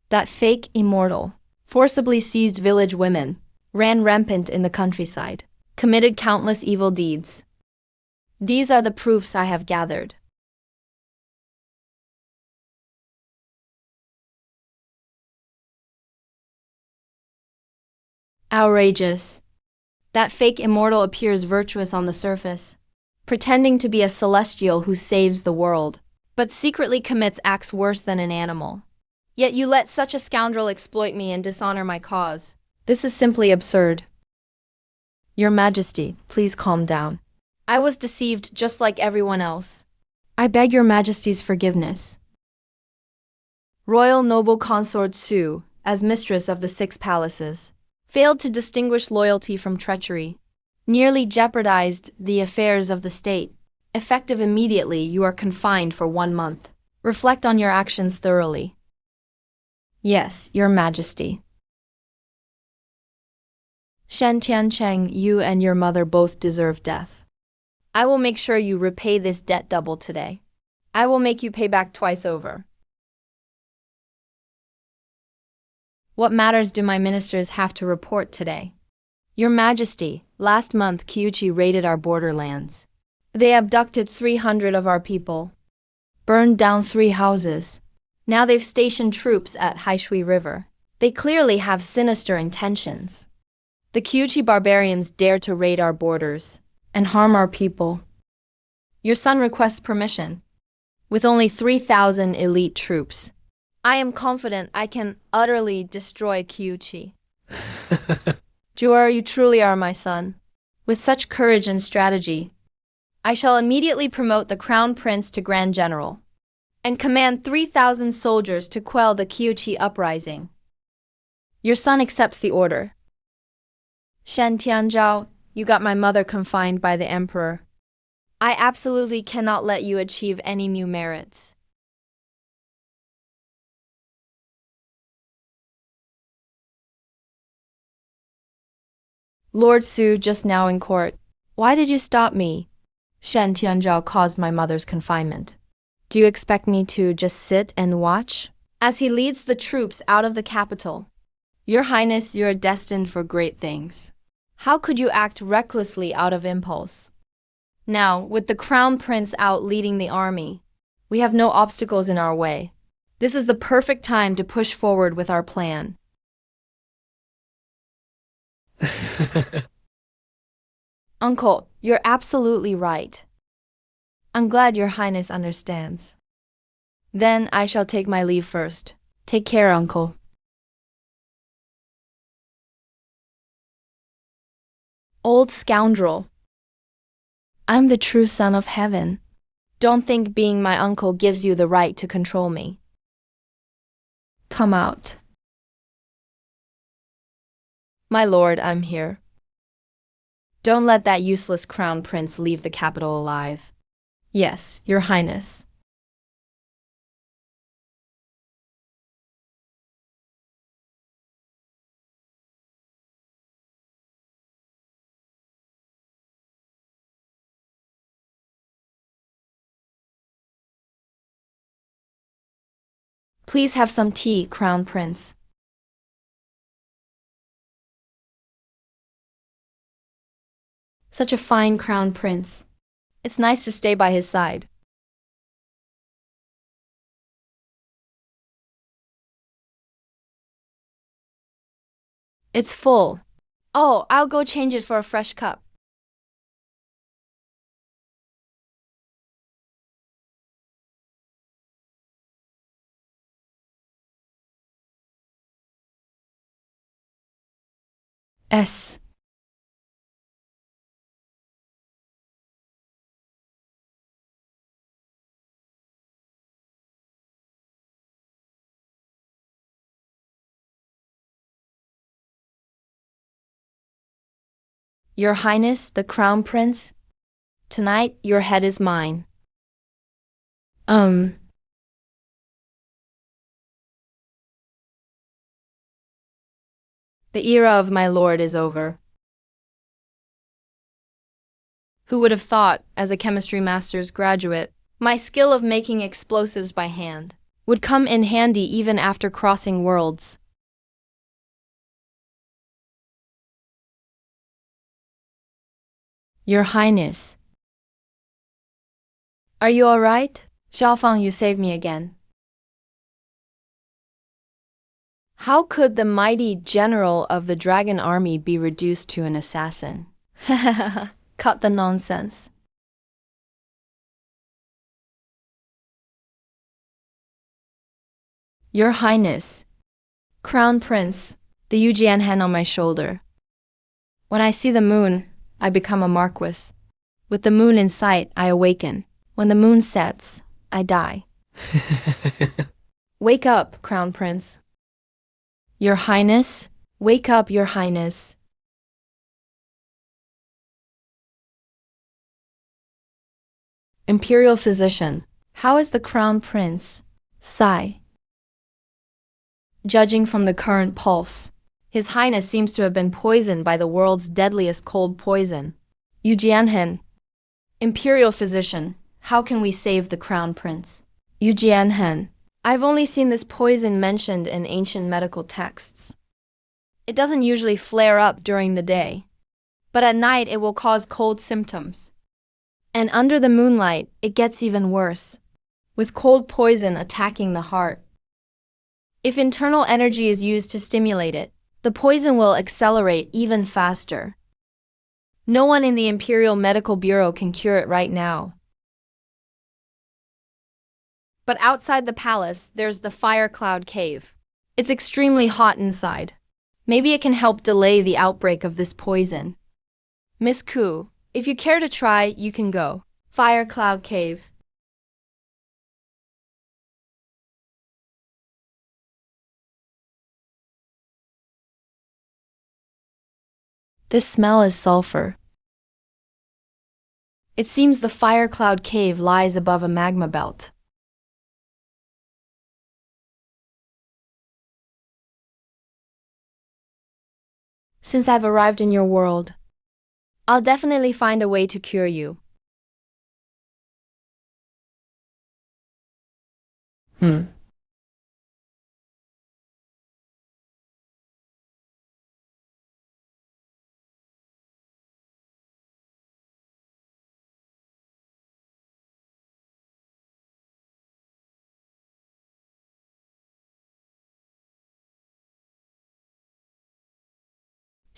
That fake immortal forcibly seized village women, ran rampant in the countryside, committed countless evil deeds. These are the proofs I have gathered. Outrageous. That fake immortal appears virtuous on the surface, pretending to be a celestial who saves the world, but secretly commits acts worse than an animal. Yet you let such a scoundrel exploit me and dishonor my cause. This is simply absurd. Your Majesty, please calm down. I was deceived just like everyone else. I beg your Majesty's forgiveness. Royal noble consort Su, as mistress of the 6 palaces, failed to distinguish loyalty from treachery, nearly jeopardized the affairs of the state. Effective immediately, you are confined for 1 month. Reflect on your actions thoroughly. Yes, Your Majesty. Shen Tiancheng, you and your mother both deserve death. I will make sure you repay this debt double today. I will make you pay back twice over. What matters do my ministers have to report today? Your Majesty, last month Kyuchi raided our borderlands. They abducted 300 of our people, burned down 3 houses. Now they've stationed troops at Haishui River. They clearly have sinister intentions. The Kyuchi barbarians dare to raid our borders and harm our people. Your son requests permission. With only 3,000 elite troops, I am confident I can utterly destroy Kyuchi. Juer, you truly are my son. With such courage and strategy, I shall immediately promote the Crown Prince to Grand General and command 3,000 soldiers to quell the Kyuchi uprising. Your son accepts the order. Shen Tianzhao, you got my mother confined by the emperor. I absolutely cannot let you achieve any new merits. Lord Su, just now in court. Why did you stop me? Shen Tianzhao caused my mother's confinement. Do you expect me to just sit and watch? As he leads the troops out of the capital, Your Highness, you are destined for great things. How could you act recklessly out of impulse? Now, with the Crown Prince out leading the army, we have no obstacles in our way. This is the perfect time to push forward with our plan. Uncle, you're absolutely right. I'm glad your Highness understands. Then I shall take my leave first. Take care, Uncle. Old scoundrel. I'm the true son of heaven. Don't think being my uncle gives you the right to control me. Come out. My lord, I'm here. Don't let that useless crown prince leave the capital alive. Yes, your highness. Please have some tea, crown prince. Such a fine crown prince. It's nice to stay by his side. It's full. Oh, I'll go change it for a fresh cup. S. Your Highness, the Crown Prince, tonight your head is mine. The era of my lord is over. Who would have thought, as a chemistry master's graduate, my skill of making explosives by hand would come in handy even after crossing worlds? Your Highness. Are you all right? Xiaofang, you saved me again. How could the mighty general of the dragon army be reduced to an assassin? Cut the nonsense. Your Highness. Crown Prince, the Yujian hand on my shoulder. When I see the moon, I become a marquis. With the moon in sight, I awaken. When the moon sets, I die. Wake up, Crown Prince. Your Highness, wake up, Your Highness. Imperial Physician, how is the Crown Prince? Sigh. Judging from the current pulse, His Highness seems to have been poisoned by the world's deadliest cold poison. Yu Jianhen, Imperial Physician, how can we save the Crown Prince? Yu Jianhen, I've only seen this poison mentioned in ancient medical texts. It doesn't usually flare up during the day, but at night it will cause cold symptoms. And under the moonlight, it gets even worse, with cold poison attacking the heart. If internal energy is used to stimulate it, the poison will accelerate even faster. No one in the Imperial Medical Bureau can cure it right now. But outside the palace, there's the Fire Cloud Cave. It's extremely hot inside. Maybe it can help delay the outbreak of this poison. Miss Ku, if you care to try, you can go. Fire Cloud Cave. This smell is sulfur. It seems the Fire Cloud Cave lies above a magma belt. Since I've arrived in your world, I'll definitely find a way to cure you.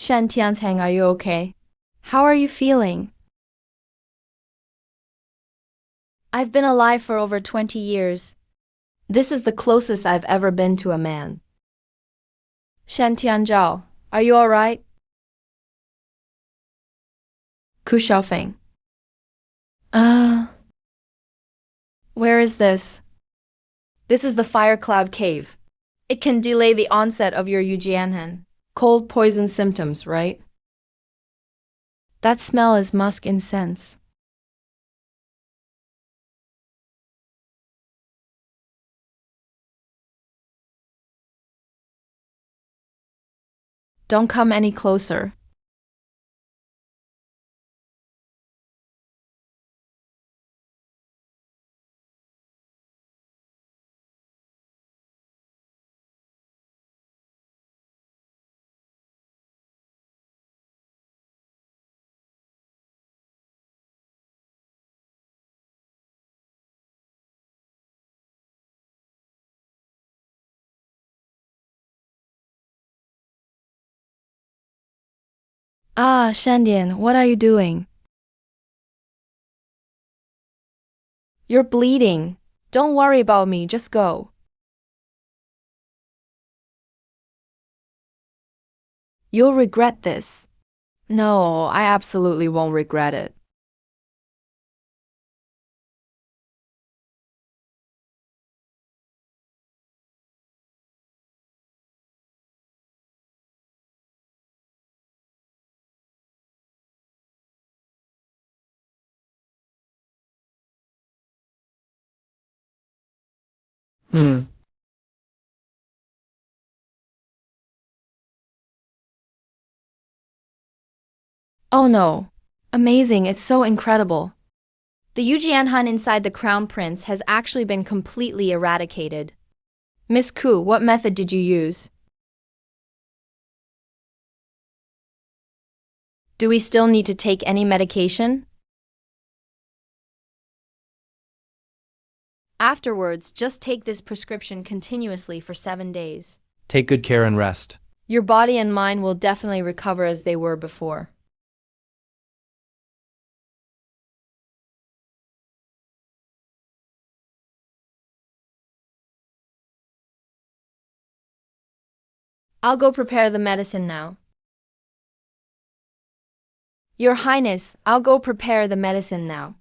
Shen Tianzhang, are you okay? How are you feeling? I've been alive for over 20 years. This is the closest I've ever been to a man. Shen Tianzhao, are you alright? Ku Xiaofeng. Where is this? This is the Fire Cloud Cave. It can delay the onset of your Yujianhen. Cold poison symptoms, right? That smell is musk incense. Don't come any closer. Shandian, what are you doing? You're bleeding. Don't worry about me, just go. You'll regret this. No, I absolutely won't regret it. Oh no. Amazing, it's so incredible. The Yujianhan inside the Crown Prince has actually been completely eradicated. Miss Ku, what method did you use? Do we still need to take any medication? Afterwards, just take this prescription continuously for 7 days. Take good care and rest. Your body and mind will definitely recover as they were before. I'll go prepare the medicine now. Your Highness, I'll go prepare the medicine now.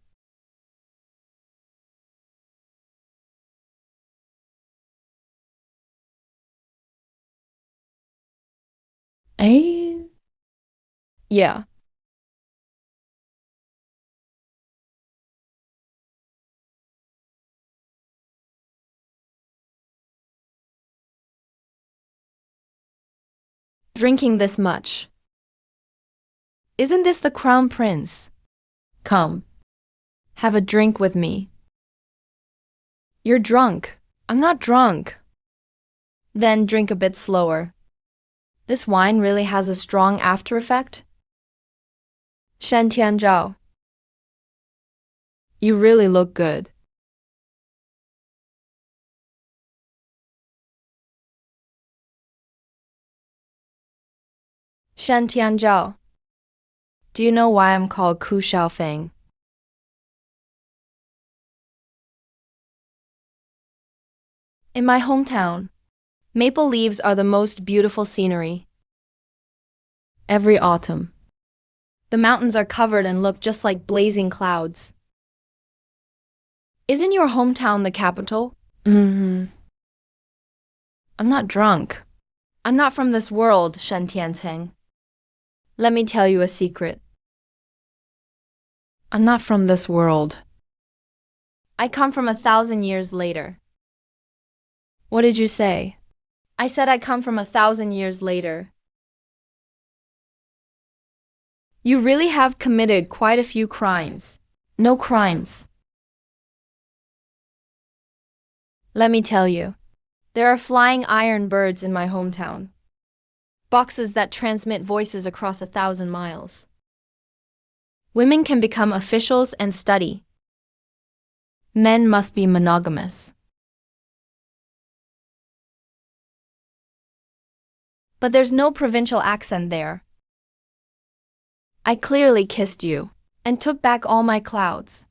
Eh? Yeah. Drinking this much. Isn't this the Crown Prince? Come. Have a drink with me. You're drunk. I'm not drunk. Then drink a bit slower. This wine really has a strong after effect. Shen Tianzhao. You really look good. Shen Tianzhao. Do you know why I'm called Ku Xiaofeng? In my hometown, maple leaves are the most beautiful scenery. Every autumn, the mountains are covered and look just like blazing clouds. Isn't your hometown the capital? I'm not drunk. I'm not from this world, Shen Tianzheng. Let me tell you a secret. I'm not from this world. I come from 1,000 years later. What did you say? I said I come from 1,000 years later. You really have committed quite a few crimes. No crimes. Let me tell you. There are flying iron birds in my hometown. Boxes that transmit voices across 1,000 miles. Women can become officials and study. Men must be monogamous. But there's no provincial accent there. I clearly kissed you and took back all my clouds.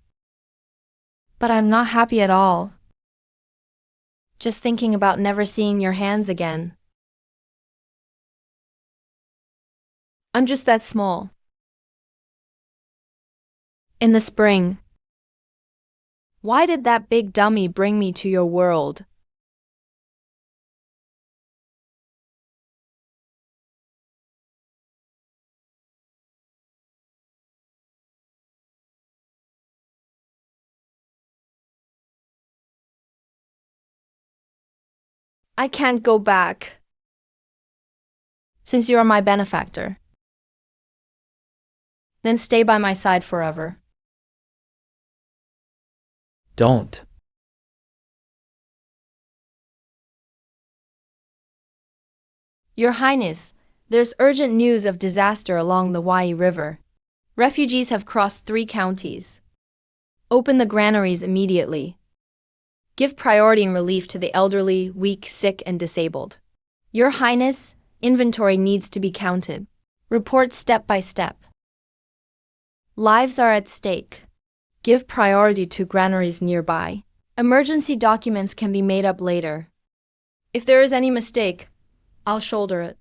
But I'm not happy at all. Just thinking about never seeing your hands again. I'm just that small. In the spring. Why did that big dummy bring me to your world? I can't go back. Since you are my benefactor, then stay by my side forever. Don't. Your Highness, there's urgent news of disaster along the Wai River. Refugees have crossed 3 counties. Open the granaries immediately. Give priority and relief to the elderly, weak, sick, and disabled. Your Highness, inventory needs to be counted. Report step by step. Lives are at stake. Give priority to granaries nearby. Emergency documents can be made up later. If there is any mistake, I'll shoulder it.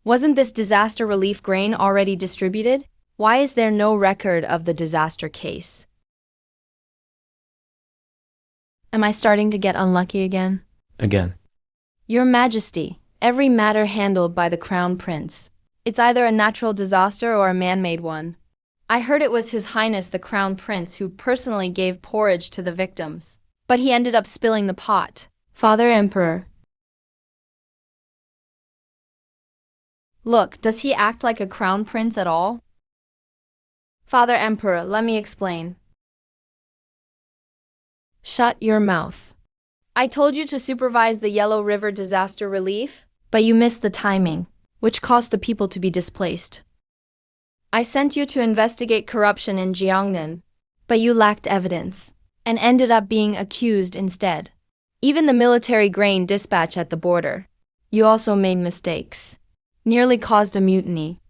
Wasn't this disaster relief grain already distributed? Why is there no record of the disaster case? Am I starting to get unlucky again? Again. Your Majesty, every matter handled by the Crown Prince. It's either a natural disaster or a man-made one. I heard it was His Highness the Crown Prince who personally gave porridge to the victims. But he ended up spilling the pot. Father Emperor. Look, does he act like a crown prince at all? Father Emperor, let me explain. Shut your mouth. I told you to supervise the Yellow River disaster relief, but you missed the timing, which caused the people to be displaced. I sent you to investigate corruption in Jiangnan, but you lacked evidence, and ended up being accused instead. Even the military grain dispatch at the border. You also made mistakes. Nearly caused a mutiny.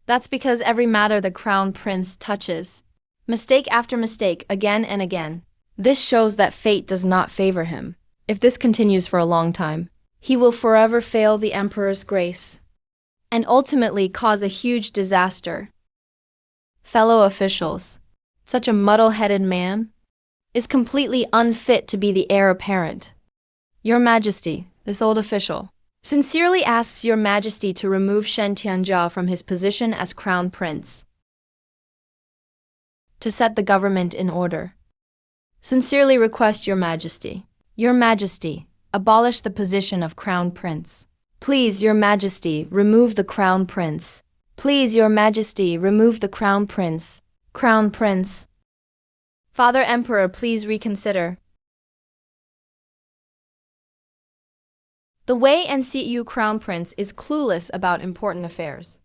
That's because every matter the Crown Prince touches. Mistake after mistake, again and again. This shows that fate does not favor him. If this continues for a long time, he will forever fail the Emperor's grace, and ultimately cause a huge disaster. Fellow officials, such a muddle-headed man is completely unfit to be the heir apparent. Your Majesty, this old official, sincerely asks Your Majesty to remove Shen Tianzhao from his position as Crown Prince, to set the government in order. Sincerely request Your Majesty. Your Majesty, abolish the position of Crown Prince. Please, Your Majesty, remove the Crown Prince. Please, Your Majesty, remove the Crown Prince. Crown Prince. Father Emperor, please reconsider. The Wei NCU Crown Prince is clueless about important affairs.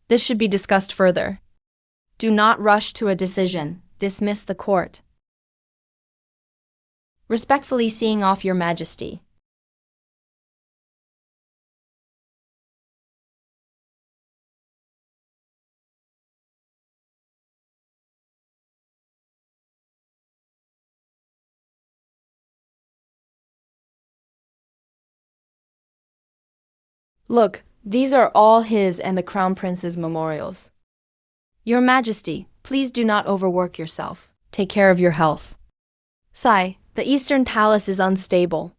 This should be discussed further. Do not rush to a decision. Dismiss the court. Respectfully seeing off Your Majesty. Look, these are all his and the Crown Prince's memorials. Your Majesty, please do not overwork yourself. Take care of your health. Sai, the Eastern Palace is unstable.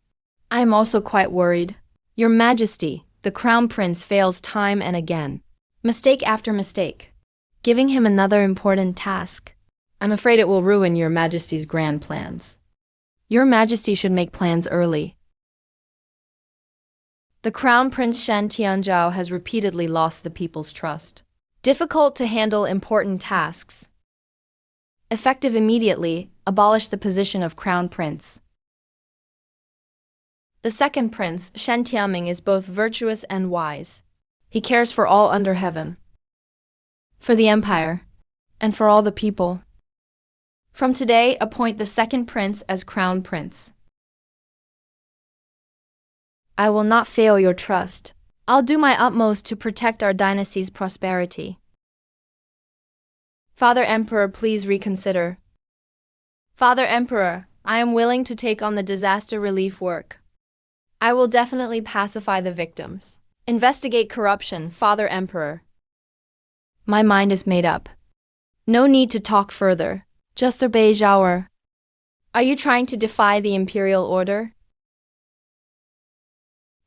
I am also quite worried. Your Majesty, the Crown Prince fails time and again. Mistake after mistake. Giving him another important task. I'm afraid it will ruin Your Majesty's grand plans. Your Majesty should make plans early. The Crown Prince Shen Tianzhao has repeatedly lost the people's trust. Difficult to handle important tasks. Effective immediately, abolish the position of Crown Prince. The second prince, Shen Tianming, is both virtuous and wise. He cares for all under heaven, for the empire, and for all the people. From today, appoint the second prince as crown prince. I will not fail your trust. I'll do my utmost to protect our dynasty's prosperity. Father Emperor, please reconsider. Father Emperor, I am willing to take on the disaster relief work. I will definitely pacify the victims. Investigate corruption, Father Emperor. My mind is made up. No need to talk further. Just obey Zhaoer. Are you trying to defy the imperial order?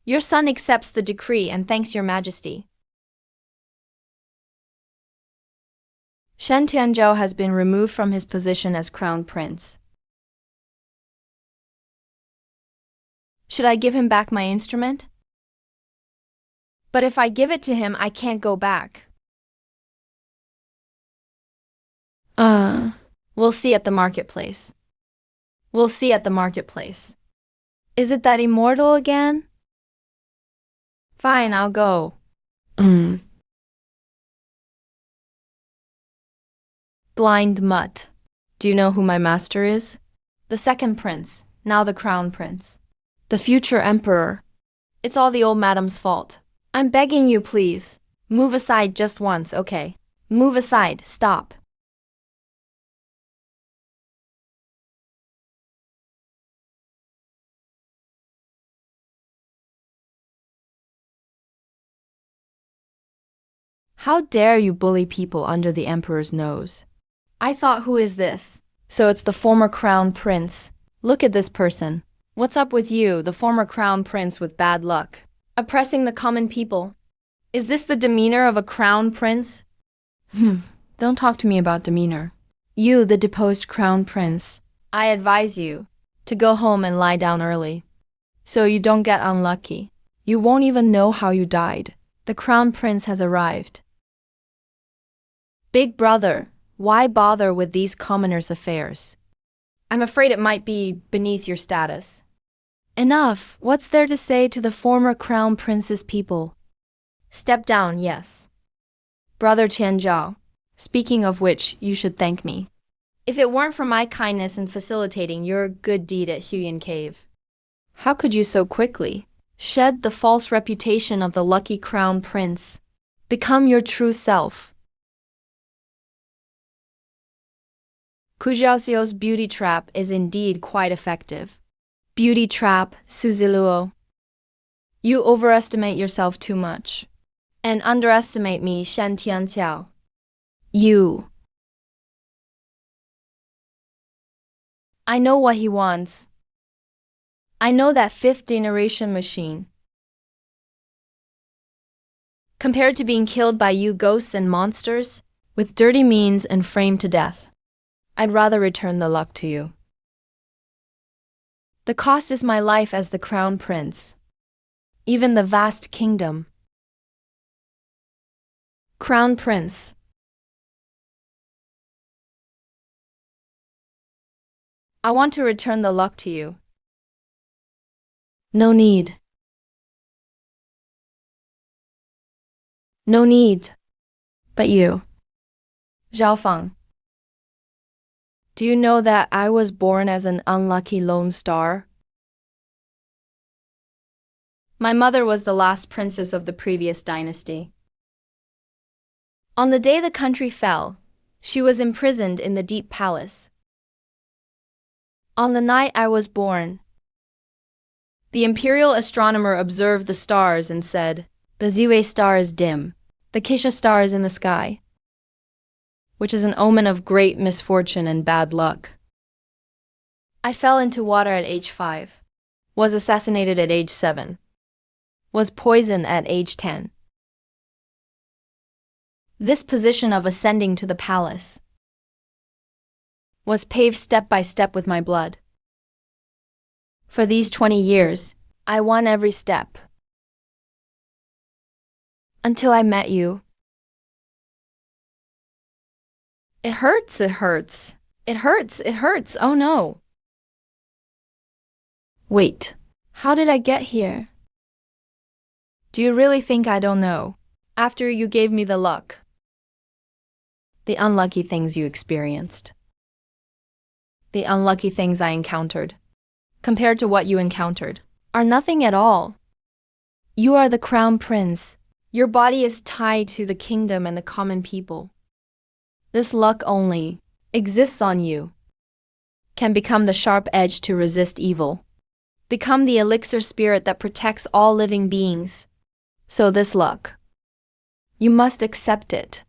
Your son accepts the decree and thanks your majesty. Shen Tianzhou has been removed from his position as crown prince. Should I give him back my instrument? But if I give it to him, I can't go back. We'll see at the marketplace. We'll see at the marketplace. Is it that immortal again? Fine, I'll go. Blind mutt. Do you know who my master is? The second prince, now the crown prince. The future emperor. It's all the old madam's fault. I'm begging you, please. Move aside just once, okay? Move aside, stop. How dare you bully people under the emperor's nose? I thought, who is this? So it's the former crown prince. Look at this person. What's up with you, the former crown prince with bad luck? Oppressing the common people. Is this the demeanor of a crown prince? Don't talk to me about demeanor. You, the deposed crown prince, I advise you to go home and lie down early, so you don't get unlucky. You won't even know how you died. The crown prince has arrived. Big brother, why bother with these commoners' affairs? I'm afraid it might be beneath your status. Enough! What's there to say to the former crown prince's people? Step down, yes. Brother Tianzhou, speaking of which, you should thank me. If it weren't for my kindness in facilitating your good deed at Huyan Cave, how could you so quickly shed the false reputation of the lucky crown prince? Become your true self. Kujiao's beauty trap is indeed quite effective. Beauty trap, Suziluo. You overestimate yourself too much. And underestimate me, Shen Tianxiao. You. I know what he wants. I know that fifth generation machine. Compared to being killed by you ghosts and monsters, with dirty means and framed to death, I'd rather return the luck to you. The cost is my life as the crown prince. Even the vast kingdom. Crown prince. I want to return the luck to you. No need. No need. But you. Zhao Feng. Do you know that I was born as an unlucky lone star? My mother was the last princess of the previous dynasty. On the day the country fell, she was imprisoned in the deep palace. On the night I was born, the imperial astronomer observed the stars and said, "The Ziwei star is dim, the Kisha star is in the sky," which is an omen of great misfortune and bad luck. I fell into water at age 5, was assassinated at age 7, was poisoned at age 10. This position of ascending to the palace was paved step by step with my blood. For these 20 years, I won every step. Until I met you. It hurts, it hurts. It hurts, it hurts, oh no. Wait, how did I get here? Do you really think I don't know? After you gave me the luck, the unlucky things you experienced. The unlucky things I encountered, compared to what you encountered, are nothing at all. You are the crown prince. Your body is tied to the kingdom and the common people. This luck only exists on you. Can become the sharp edge to resist evil. Become the elixir spirit that protects all living beings. So this luck, you must accept it.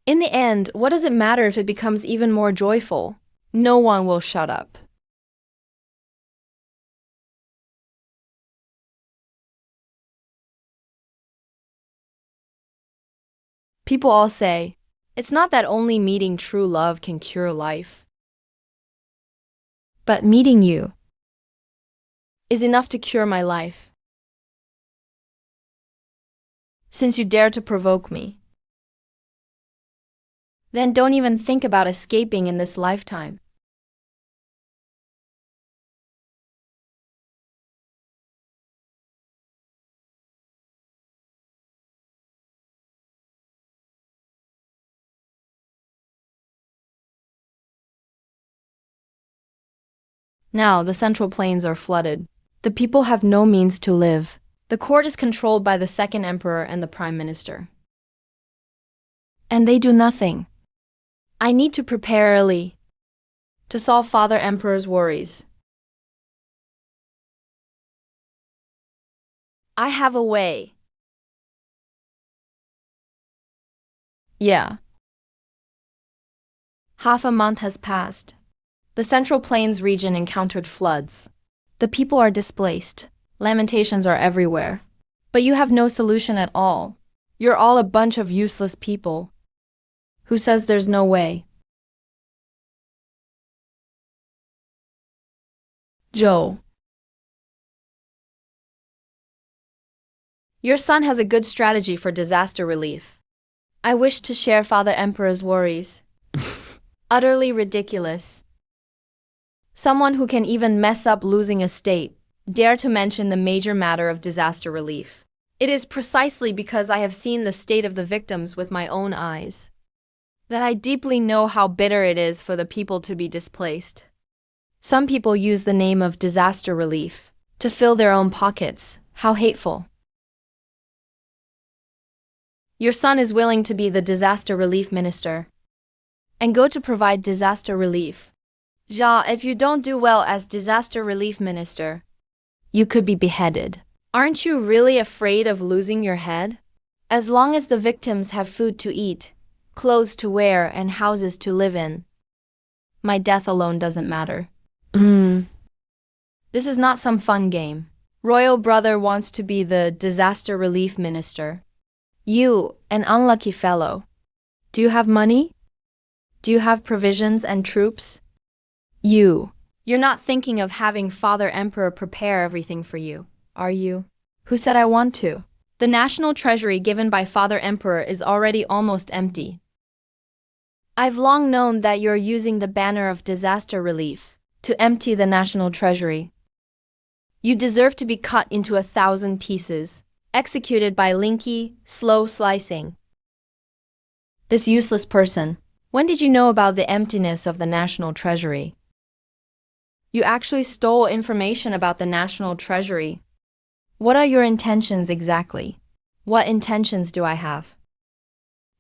In the end, what does it matter if it becomes even more joyful? No one will shut up. People all say, it's not that only meeting true love can cure life. But meeting you is enough to cure my life. Since you dare to provoke me, then don't even think about escaping in this lifetime. Now, the Central Plains are flooded. The people have no means to live. The court is controlled by the second emperor and the prime minister. And they do nothing. I need to prepare early to solve Father Emperor's worries. I have a way. Yeah. Half a month has passed. The Central Plains region encountered floods. The people are displaced. Lamentations are everywhere. But you have no solution at all. You're all a bunch of useless people. Who says there's no way? Joe. Your son has a good strategy for disaster relief. I wish to share Father Emperor's worries. Utterly ridiculous. Someone who can even mess up losing a state, dare to mention the major matter of disaster relief. It is precisely because I have seen the state of the victims with my own eyes that I deeply know how bitter it is for the people to be displaced. Some people use the name of disaster relief to fill their own pockets. How hateful. Your son is willing to be the disaster relief minister and go to provide disaster relief. Ja, if you don't do well as disaster relief minister, you could be beheaded. Aren't you really afraid of losing your head? As long as the victims have food to eat, clothes to wear, and houses to live in, my death alone doesn't matter. This is not some fun game. Royal brother wants to be the disaster relief minister. You, an unlucky fellow. Do you have money? Do you have provisions and troops? You're not thinking of having Father Emperor prepare everything for you, are you? Who said I want to? The national treasury given by Father Emperor is already almost empty. I've long known that you're using the banner of disaster relief to empty the national treasury. You deserve to be cut into 1,000 pieces, executed by Linky, slow slicing. This useless person, when did you know about the emptiness of the national treasury? You actually stole information about the national treasury. What are your intentions exactly? What intentions do I have?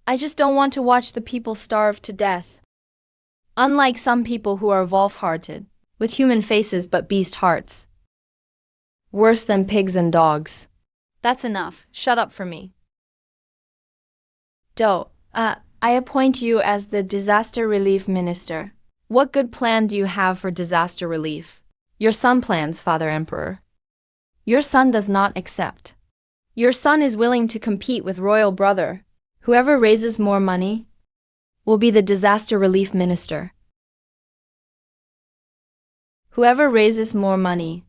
I just don't want to watch the people starve to death. Unlike some people who are wolf-hearted, with human faces but beast hearts. Worse than pigs and dogs. That's enough. Shut up for me. I appoint you as the disaster relief minister. What good plan do you have for disaster relief? Your son plans, Father Emperor. Your son does not accept. Your son is willing to compete with royal brother. Whoever raises more money will be the disaster relief minister. Whoever raises more money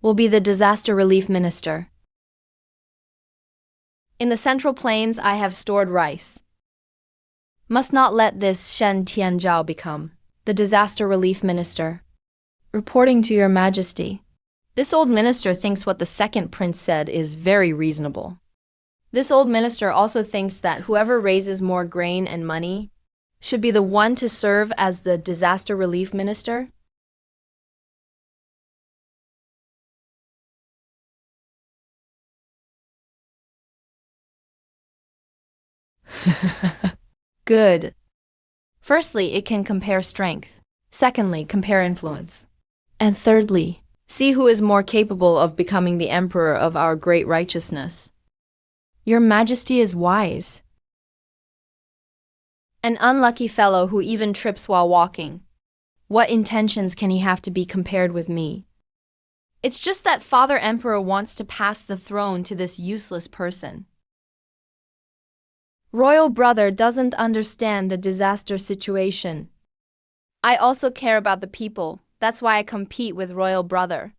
will be the disaster relief minister. In the Central Plains, I have stored rice. Must not let this Shen Tianzhao become the disaster relief minister. Reporting to your majesty. This old minister thinks what the second prince said is very reasonable. This old minister also thinks that whoever raises more grain and money should be the one to serve as the disaster relief minister? Good. Firstly, it can compare strength. Secondly, compare influence. And thirdly, see who is more capable of becoming the emperor of our great righteousness. Your Majesty is wise. An unlucky fellow who even trips while walking. What intentions can he have to be compared with me? It's just that Father Emperor wants to pass the throne to this useless person. Royal brother doesn't understand the disaster situation. I also care about the people. That's why I compete with royal brother.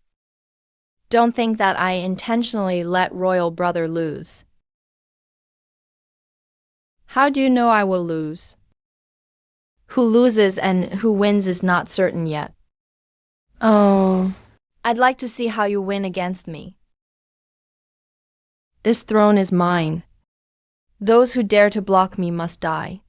Don't think that I intentionally let royal brother lose. How do you know I will lose? Who loses and who wins is not certain yet. Oh, I'd like to see how you win against me. This throne is mine. Those who dare to block me must die.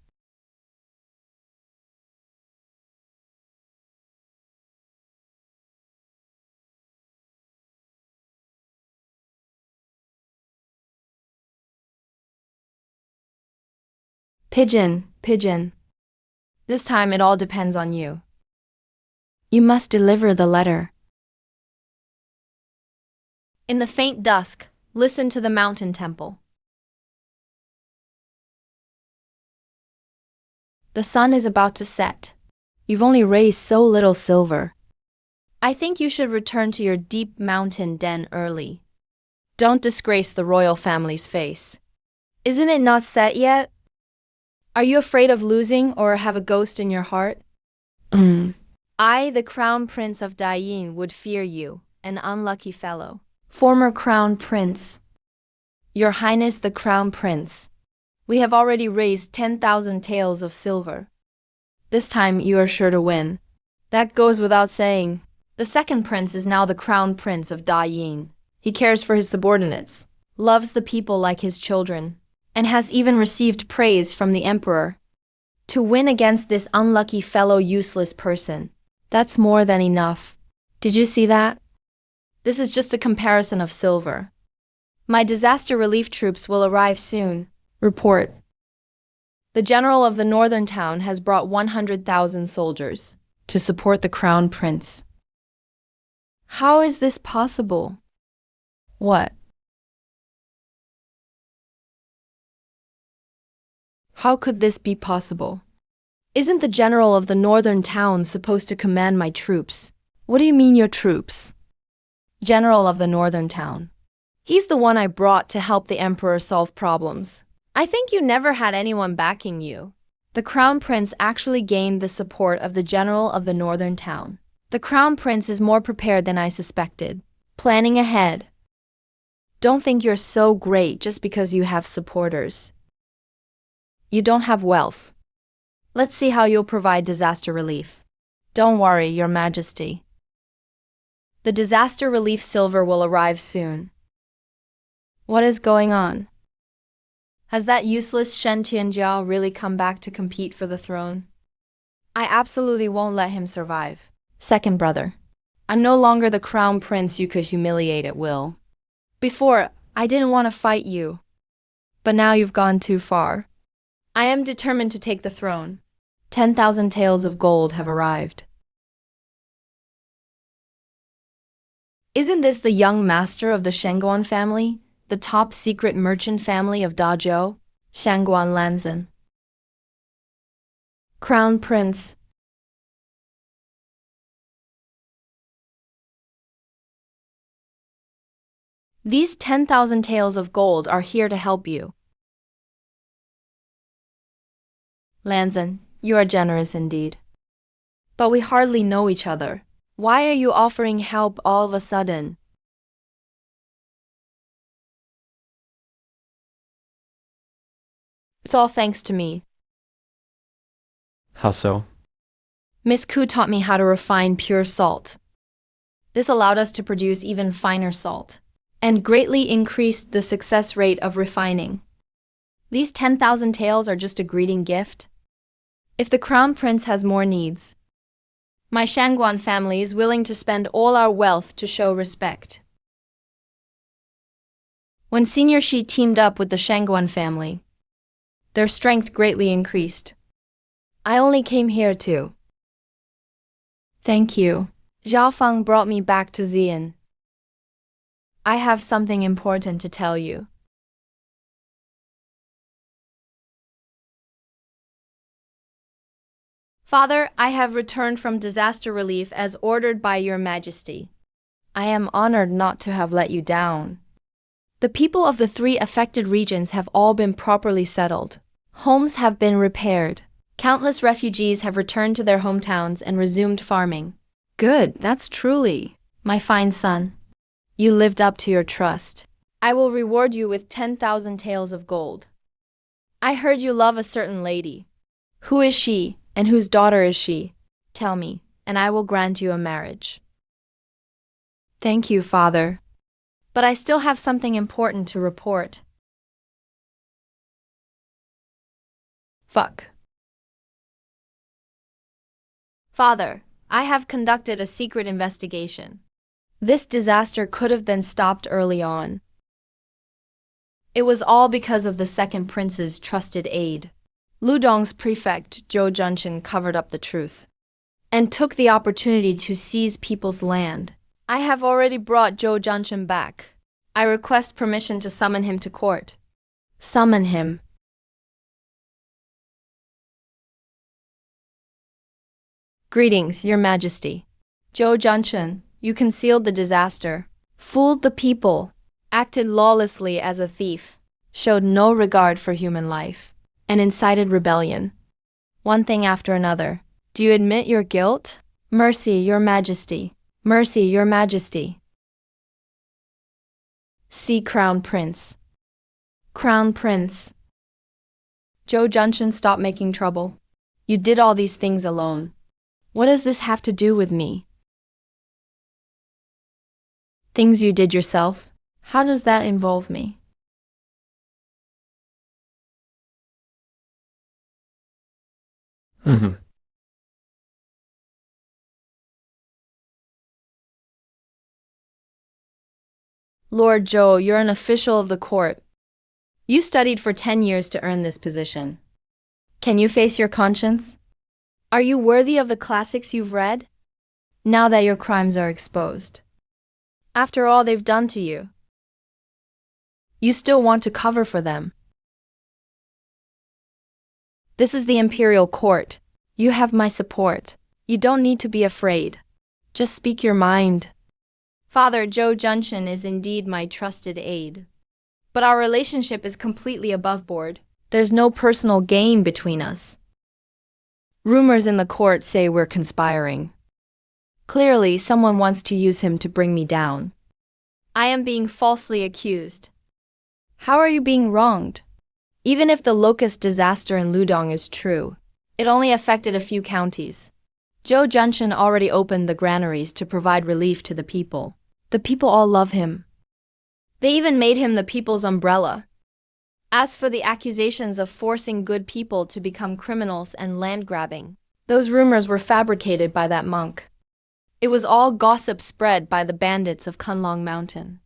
Pigeon, pigeon. This time it all depends on you. You must deliver the letter. In the faint dusk, listen to the mountain temple. The sun is about to set. You've only raised so little silver. I think you should return to your deep mountain den early. Don't disgrace the royal family's face. Isn't it not set yet? Are you afraid of losing or have a ghost in your heart? I, the crown prince of Dayin, would fear you, an unlucky fellow. Former crown prince. Your Highness the crown prince. We have already raised 10,000 taels of silver. This time you are sure to win. That goes without saying. The second prince is now the crown prince of Dayin. He cares for his subordinates, loves the people like his children, and has even received praise from the emperor. To win against this unlucky fellow useless person, that's more than enough. Did you see that? This is just a comparison of silver. My disaster relief troops will arrive soon. Report. The general of the northern town has brought 100,000 soldiers to support the crown prince. How is this possible? What? How could this be possible? Isn't the general of the northern town supposed to command my troops? What do you mean your troops? General of the northern town. He's the one I brought to help the emperor solve problems. I think you never had anyone backing you. The crown prince actually gained the support of the general of the northern town. The crown prince is more prepared than I suspected. Planning ahead. Don't think you're so great just because you have supporters. You don't have wealth. Let's see how you'll provide disaster relief. Don't worry, Your Majesty. The disaster relief silver will arrive soon. What is going on? Has that useless Shen Tianjiao really come back to compete for the throne? I absolutely won't let him survive. Second brother. I'm no longer the crown prince you could humiliate at will. Before, I didn't want to fight you. But now you've gone too far. I am determined to take the throne. 10,000 taels of gold have arrived. Isn't this the young master of the Shangguan family, the top secret merchant family of Dazhou, Shangguan Lanzan? Crown Prince. These 10,000 taels of gold are here to help you. Lanzan, you are generous indeed. But we hardly know each other. Why are you offering help all of a sudden? It's all thanks to me. How so? Miss Ku taught me how to refine pure salt. This allowed us to produce even finer salt, and greatly increased the success rate of refining. These 10,000 taels are just a greeting gift. If the crown prince has more needs, my Shangguan family is willing to spend all our wealth to show respect. When Senior Shi teamed up with the Shangguan family, their strength greatly increased. I only came here to thank you. Zhao Feng brought me back to Xian. I have something important to tell you. Father, I have returned from disaster relief as ordered by your majesty. I am honored not to have let you down. The people of the 3 affected regions have all been properly settled. Homes have been repaired. Countless refugees have returned to their hometowns and resumed farming. Good, that's truly, my fine son. You lived up to your trust. I will reward you with 10,000 taels of gold. I heard you love a certain lady. Who is she, and whose daughter is she? Tell me, and I will grant you a marriage. Thank you, Father. But I still have something important to report. Fuck. Father, I have conducted a secret investigation. This disaster could have been stopped early on. It was all because of the second prince's trusted aide. Ludong's prefect, Zhou Junshin, covered up the truth and took the opportunity to seize people's land. I have already brought Zhou Junshin back. I request permission to summon him to court. Summon him. Greetings, Your Majesty. Zhou Junshin, you concealed the disaster, fooled the people, acted lawlessly as a thief, showed no regard for human life, and incited rebellion. One thing after another. Do you admit your guilt? Mercy, Your Majesty. Mercy, Your Majesty. See Crown Prince. Crown Prince. Zhou Junshin, stop making trouble. You did all these things alone. What does this have to do with me? Things you did yourself? How does that involve me? Lord Zhou, you're an official of the court. You studied for 10 years to earn this position. Can you face your conscience? Are you worthy of the classics you've read? Now that your crimes are exposed. After all they've done to you, you still want to cover for them. This is the imperial court. You have my support. You don't need to be afraid. Just speak your mind. Father, Zhou Junshin is indeed my trusted aide. But our relationship is completely above board. There's no personal gain between us. Rumors in the court say we're conspiring. Clearly, someone wants to use him to bring me down. I am being falsely accused. How are you being wronged? Even if the locust disaster in Ludong is true, it only affected a few counties. Zhou Junshin already opened the granaries to provide relief to the people. The people all love him. They even made him the people's umbrella. As for the accusations of forcing good people to become criminals and land grabbing, those rumors were fabricated by that monk. It was all gossip spread by the bandits of Kunlong Mountain.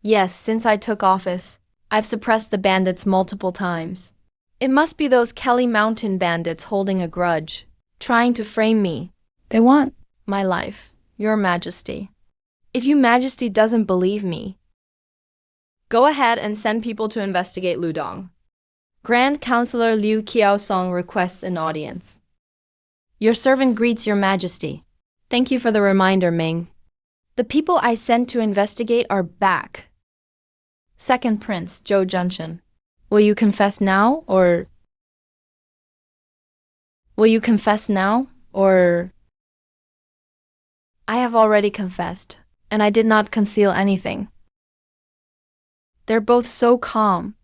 Yes, since I took office, I've suppressed the bandits multiple times. It must be those Kelly Mountain bandits holding a grudge, trying to frame me. They want my life, Your Majesty. If Your Majesty doesn't believe me, go ahead and send people to investigate Ludong. Grand Counselor Liu Qiaosong requests an audience. Your servant greets Your Majesty. Thank you for the reminder, Ming. The people I sent to investigate are back. Second Prince, Zhou Junshin. Will you confess now, or... Will you confess now, or... I have already confessed, and I did not conceal anything. They're both so calm.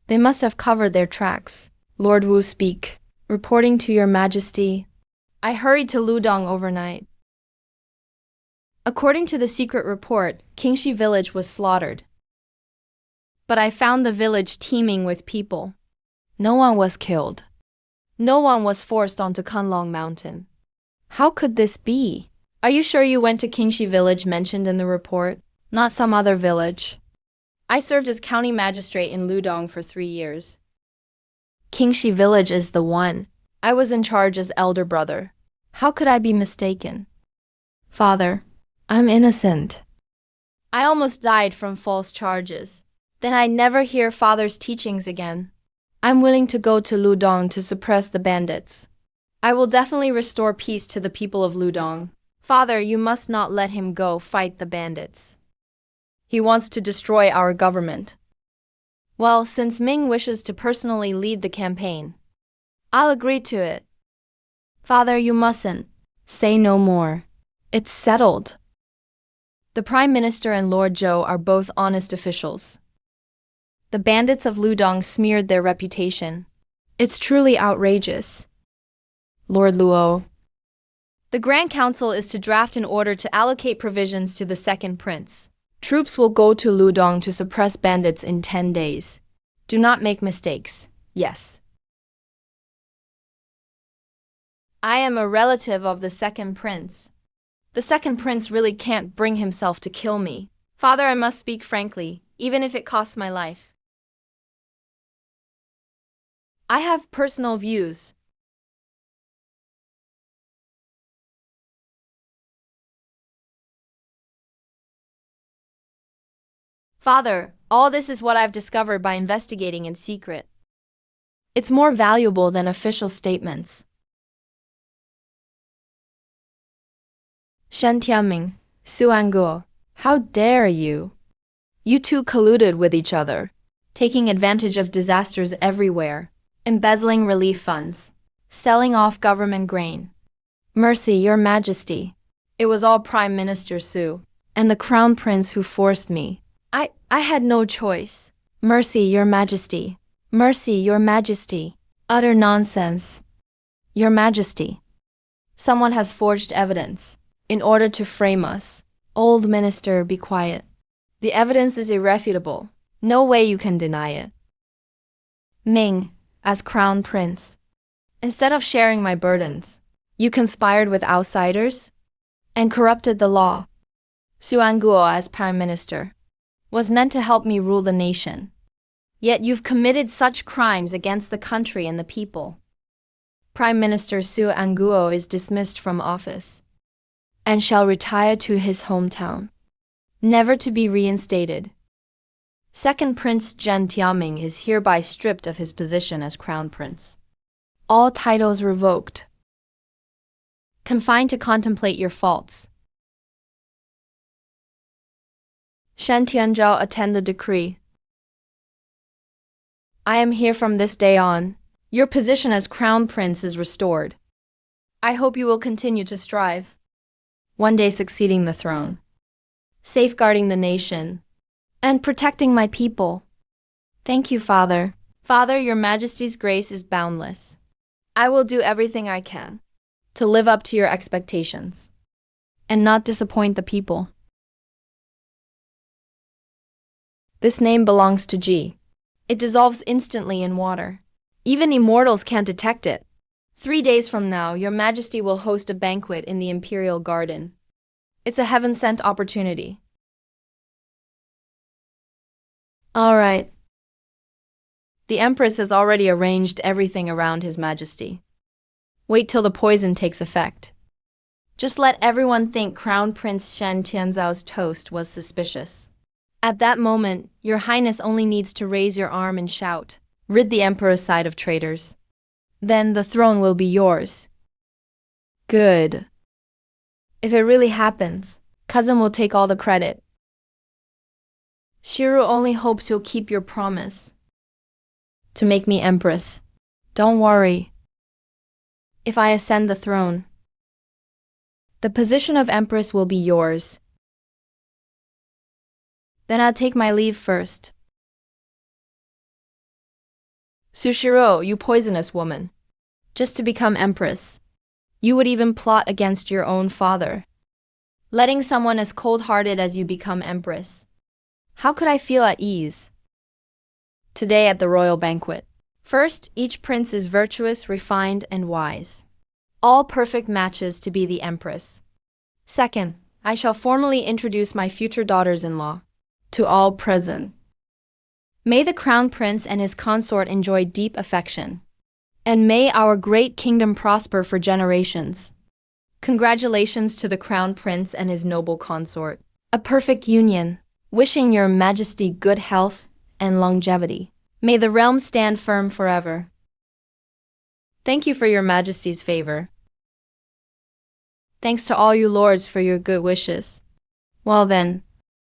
They must have covered their tracks. Lord Wu speak. Reporting to Your Majesty, I hurried to Ludong overnight. According to the secret report, Qingxi village was slaughtered. But I found the village teeming with people. No one was killed. No one was forced onto Kunlong Mountain. How could this be? Are you sure you went to Kingshi village mentioned in the report? Not some other village. I served as county magistrate in Ludong for 3 years. Kingshi village is the one. I was in charge as elder brother. How could I be mistaken? Father, I'm innocent. I almost died from false charges. Then I'd never hear father's teachings again. I'm willing to go to Ludong to suppress the bandits. I will definitely restore peace to the people of Ludong. Father, you must not let him go fight the bandits. He wants to destroy our government. Well, since Ming wishes to personally lead the campaign, I'll agree to it. Father, you mustn't. Say no more. It's settled. The Prime Minister and Lord Zhou are both honest officials. The bandits of Ludong smeared their reputation. It's truly outrageous. Lord Luo. The Grand Council is to draft an order to allocate provisions to the second prince. Troops will go to Ludong to suppress bandits in 10 days. Do not make mistakes. Yes. I am a relative of the second prince. The second prince really can't bring himself to kill me. Father, I must speak frankly, even if it costs my life. I have personal views. Father, all this is what I've discovered by investigating in secret. It's more valuable than official statements. Shen Tianming, Su Anguo, how dare you? You two colluded with each other, taking advantage of disasters everywhere, embezzling relief funds, selling off government grain. Mercy, Your Majesty. It was all Prime Minister Su and the Crown Prince who forced me. I had no choice. Mercy, Your Majesty. Mercy, Your Majesty. Utter nonsense. Your Majesty. Someone has forged evidence in order to frame us. Old Minister, be quiet. The evidence is irrefutable. No way you can deny it. Ming, as Crown Prince. Instead of sharing my burdens, you conspired with outsiders and corrupted the law. Su Anguo, as Prime Minister, was meant to help me rule the nation. Yet you've committed such crimes against the country and the people. Prime Minister Su Anguo is dismissed from office and shall retire to his hometown, never to be reinstated. Second Prince Zhen Tiaming is hereby stripped of his position as Crown Prince. All titles revoked. Confined to contemplate your faults. Shen Tianzhao, attend the decree. I am here from this day on. Your position as Crown Prince is restored. I hope you will continue to strive, one day succeeding the throne, safeguarding the nation, and protecting my people. Thank you, Father. Father, Your Majesty's grace is boundless. I will do everything I can to live up to your expectations and not disappoint the people. This name belongs to Ji. It dissolves instantly in water. Even immortals can't detect it. 3 days from now, Your Majesty will host a banquet in the Imperial Garden. It's a heaven-sent opportunity. All right. The Empress has already arranged everything around His Majesty. Wait till the poison takes effect. Just let everyone think Crown Prince Shen Tianzhao's toast was suspicious. At that moment, Your Highness only needs to raise your arm and shout, "Rid the Emperor's side of traitors." Then the throne will be yours. Good. If it really happens, cousin will take all the credit. Shiru only hopes you'll keep your promise to make me Empress. Don't worry. If I ascend the throne, the position of Empress will be yours. Then I'll take my leave first. Sushiro, you poisonous woman. Just to become Empress, you would even plot against your own father. Letting someone as cold-hearted as you become Empress. How could I feel at ease? Today at the royal banquet, First, each prince is virtuous, refined, and wise. All perfect matches to be the empress. Second, I shall formally introduce my future daughters-in-law to all present. May the crown prince and his consort enjoy deep affection. And may our great kingdom prosper for generations. Congratulations to the crown prince and his noble consort. A perfect union. Wishing your majesty good health and longevity. May the realm stand firm forever. Thank you for your majesty's favor. Thanks to all you lords for your good wishes. Well then,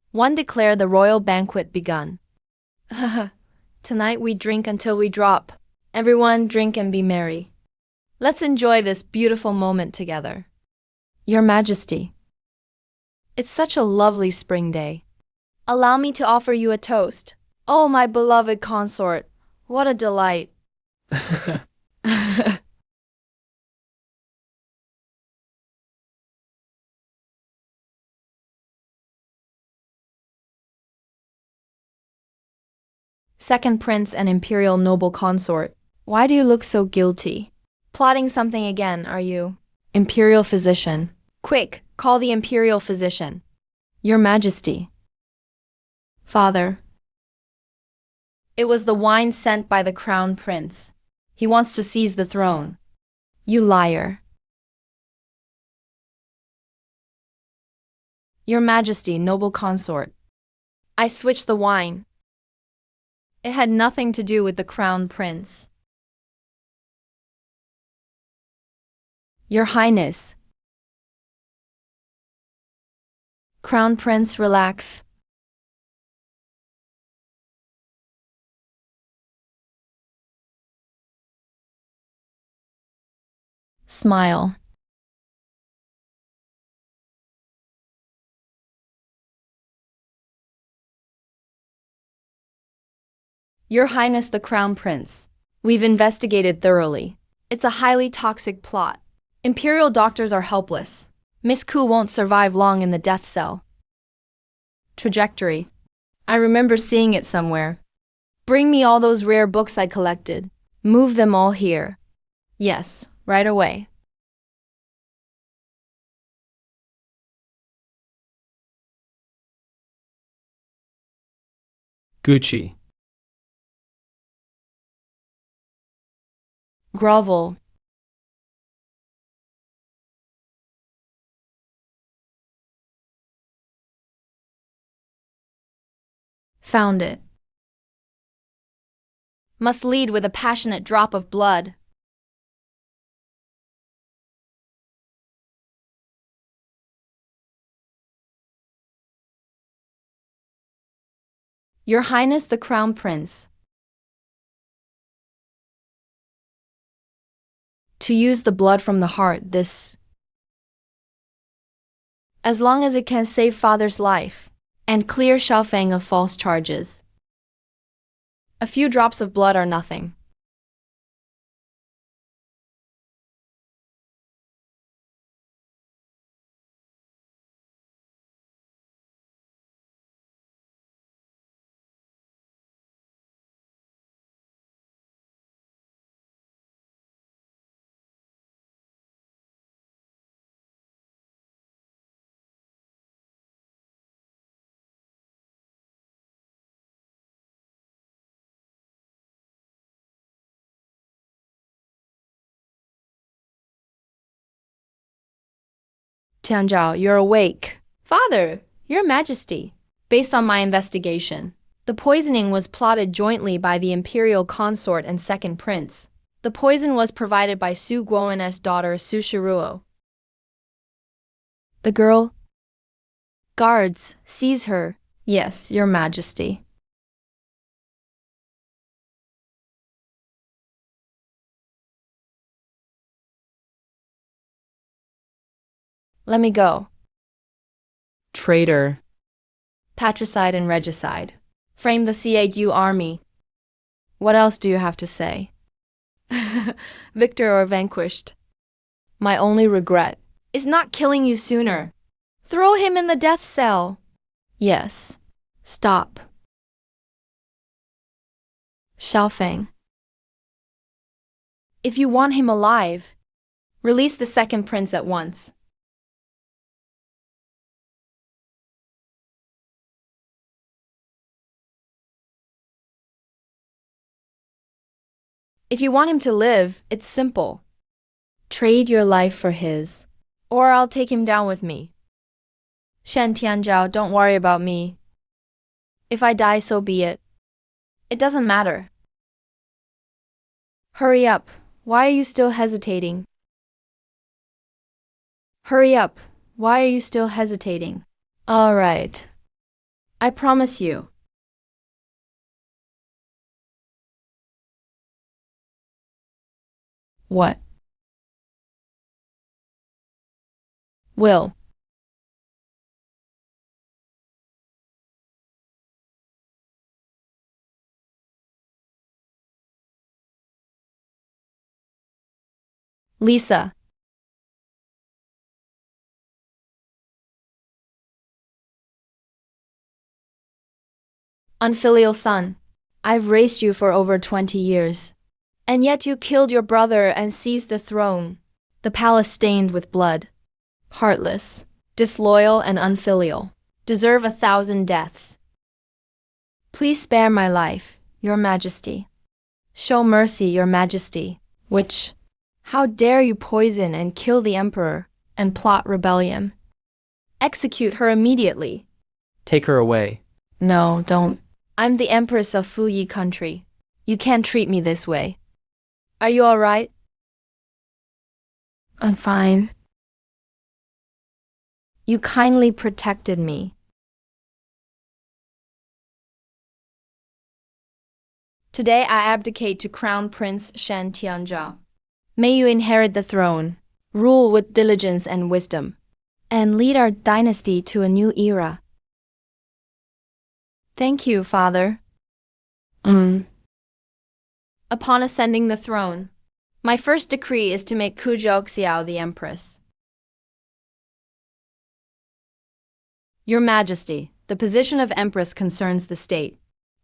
one declare the royal banquet begun. Tonight we drink until we drop. Everyone drink and be merry. Let's enjoy this beautiful moment together. Your Majesty. It's such a lovely spring day. Allow me to offer you a toast. Oh, my beloved consort, what a delight. Second prince and imperial noble consort, why do you look so guilty? Plotting something again, are you? Imperial physician. Quick, call the imperial physician. Your Majesty. Father. It was the wine sent by the crown prince. He wants to seize the throne. You liar. Your Majesty, noble consort. I switched the wine. It had nothing to do with the crown prince. Your Highness. Crown Prince, relax. Smile. Your Highness the Crown Prince, we've investigated thoroughly. It's a highly toxic plot. Imperial doctors are helpless. Miss Ku won't survive long in the death cell. Trajectory. I remember seeing it somewhere. Bring me all those rare books I collected. Move them all here. Yes, right away. Gucci. Grovel. Found it. Must lead with a passionate drop of blood. Your Highness the Crown Prince. To use the blood from the heart, this... as long as it can save father's life, and clear Xiaofeng of false charges. A few drops of blood are nothing. Tianzhao, you're awake. Father, Your Majesty. Based on my investigation, the poisoning was plotted jointly by the imperial consort and second prince. The poison was provided by Su Guowen's daughter Su Shiruo. The girl? Guards, seize her. Yes, Your Majesty. Let me go. Traitor. Patricide and regicide. Frame the CAU army. What else do you have to say? Victor or vanquished. My only regret is not killing you sooner. Throw him in the death cell. Yes. Stop. Xiaofeng. If you want him alive, release the second prince at once. If you want him to live, it's simple. Trade your life for his, or I'll take him down with me. Shen Tianzhao, don't worry about me. If I die, so be it. It doesn't matter. Hurry up. Why are you still hesitating? Hurry up. Why are you still hesitating? All right. I promise you. What? Will. Lisa. Unfilial son. I've raised you for over 20 years. And yet you killed your brother and seized the throne. The palace stained with blood. Heartless, disloyal, and unfilial. Deserve 1,000 deaths. Please spare my life, Your Majesty. Show mercy, Your Majesty. Which? How dare you poison and kill the emperor and plot rebellion? Execute her immediately. Take her away. No, don't. I'm the empress of Fuyi country. You can't treat me this way. Are you all right? I'm fine. You kindly protected me. Today I abdicate to Crown Prince Shen Tianzhao. May you inherit the throne, rule with diligence and wisdom, and lead our dynasty to a new era. Thank you, Father. Upon ascending the throne, my first decree is to make Ku Xiao the empress. Your Majesty, the position of empress concerns the state.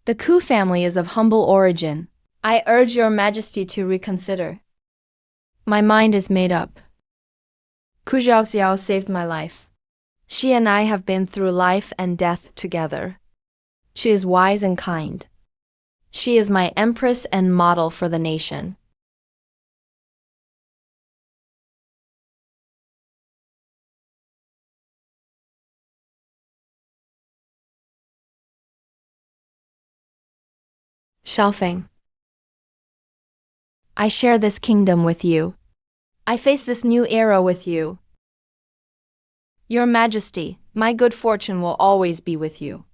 The Ku family is of humble origin. I urge Your Majesty to reconsider. My mind is made up. Ku Xiao saved my life. She and I have been through life and death together. She is wise and kind. She is my empress and model for the nation. Xiaofeng. I share this kingdom with you. I face this new era with you. Your Majesty, my good fortune will always be with you.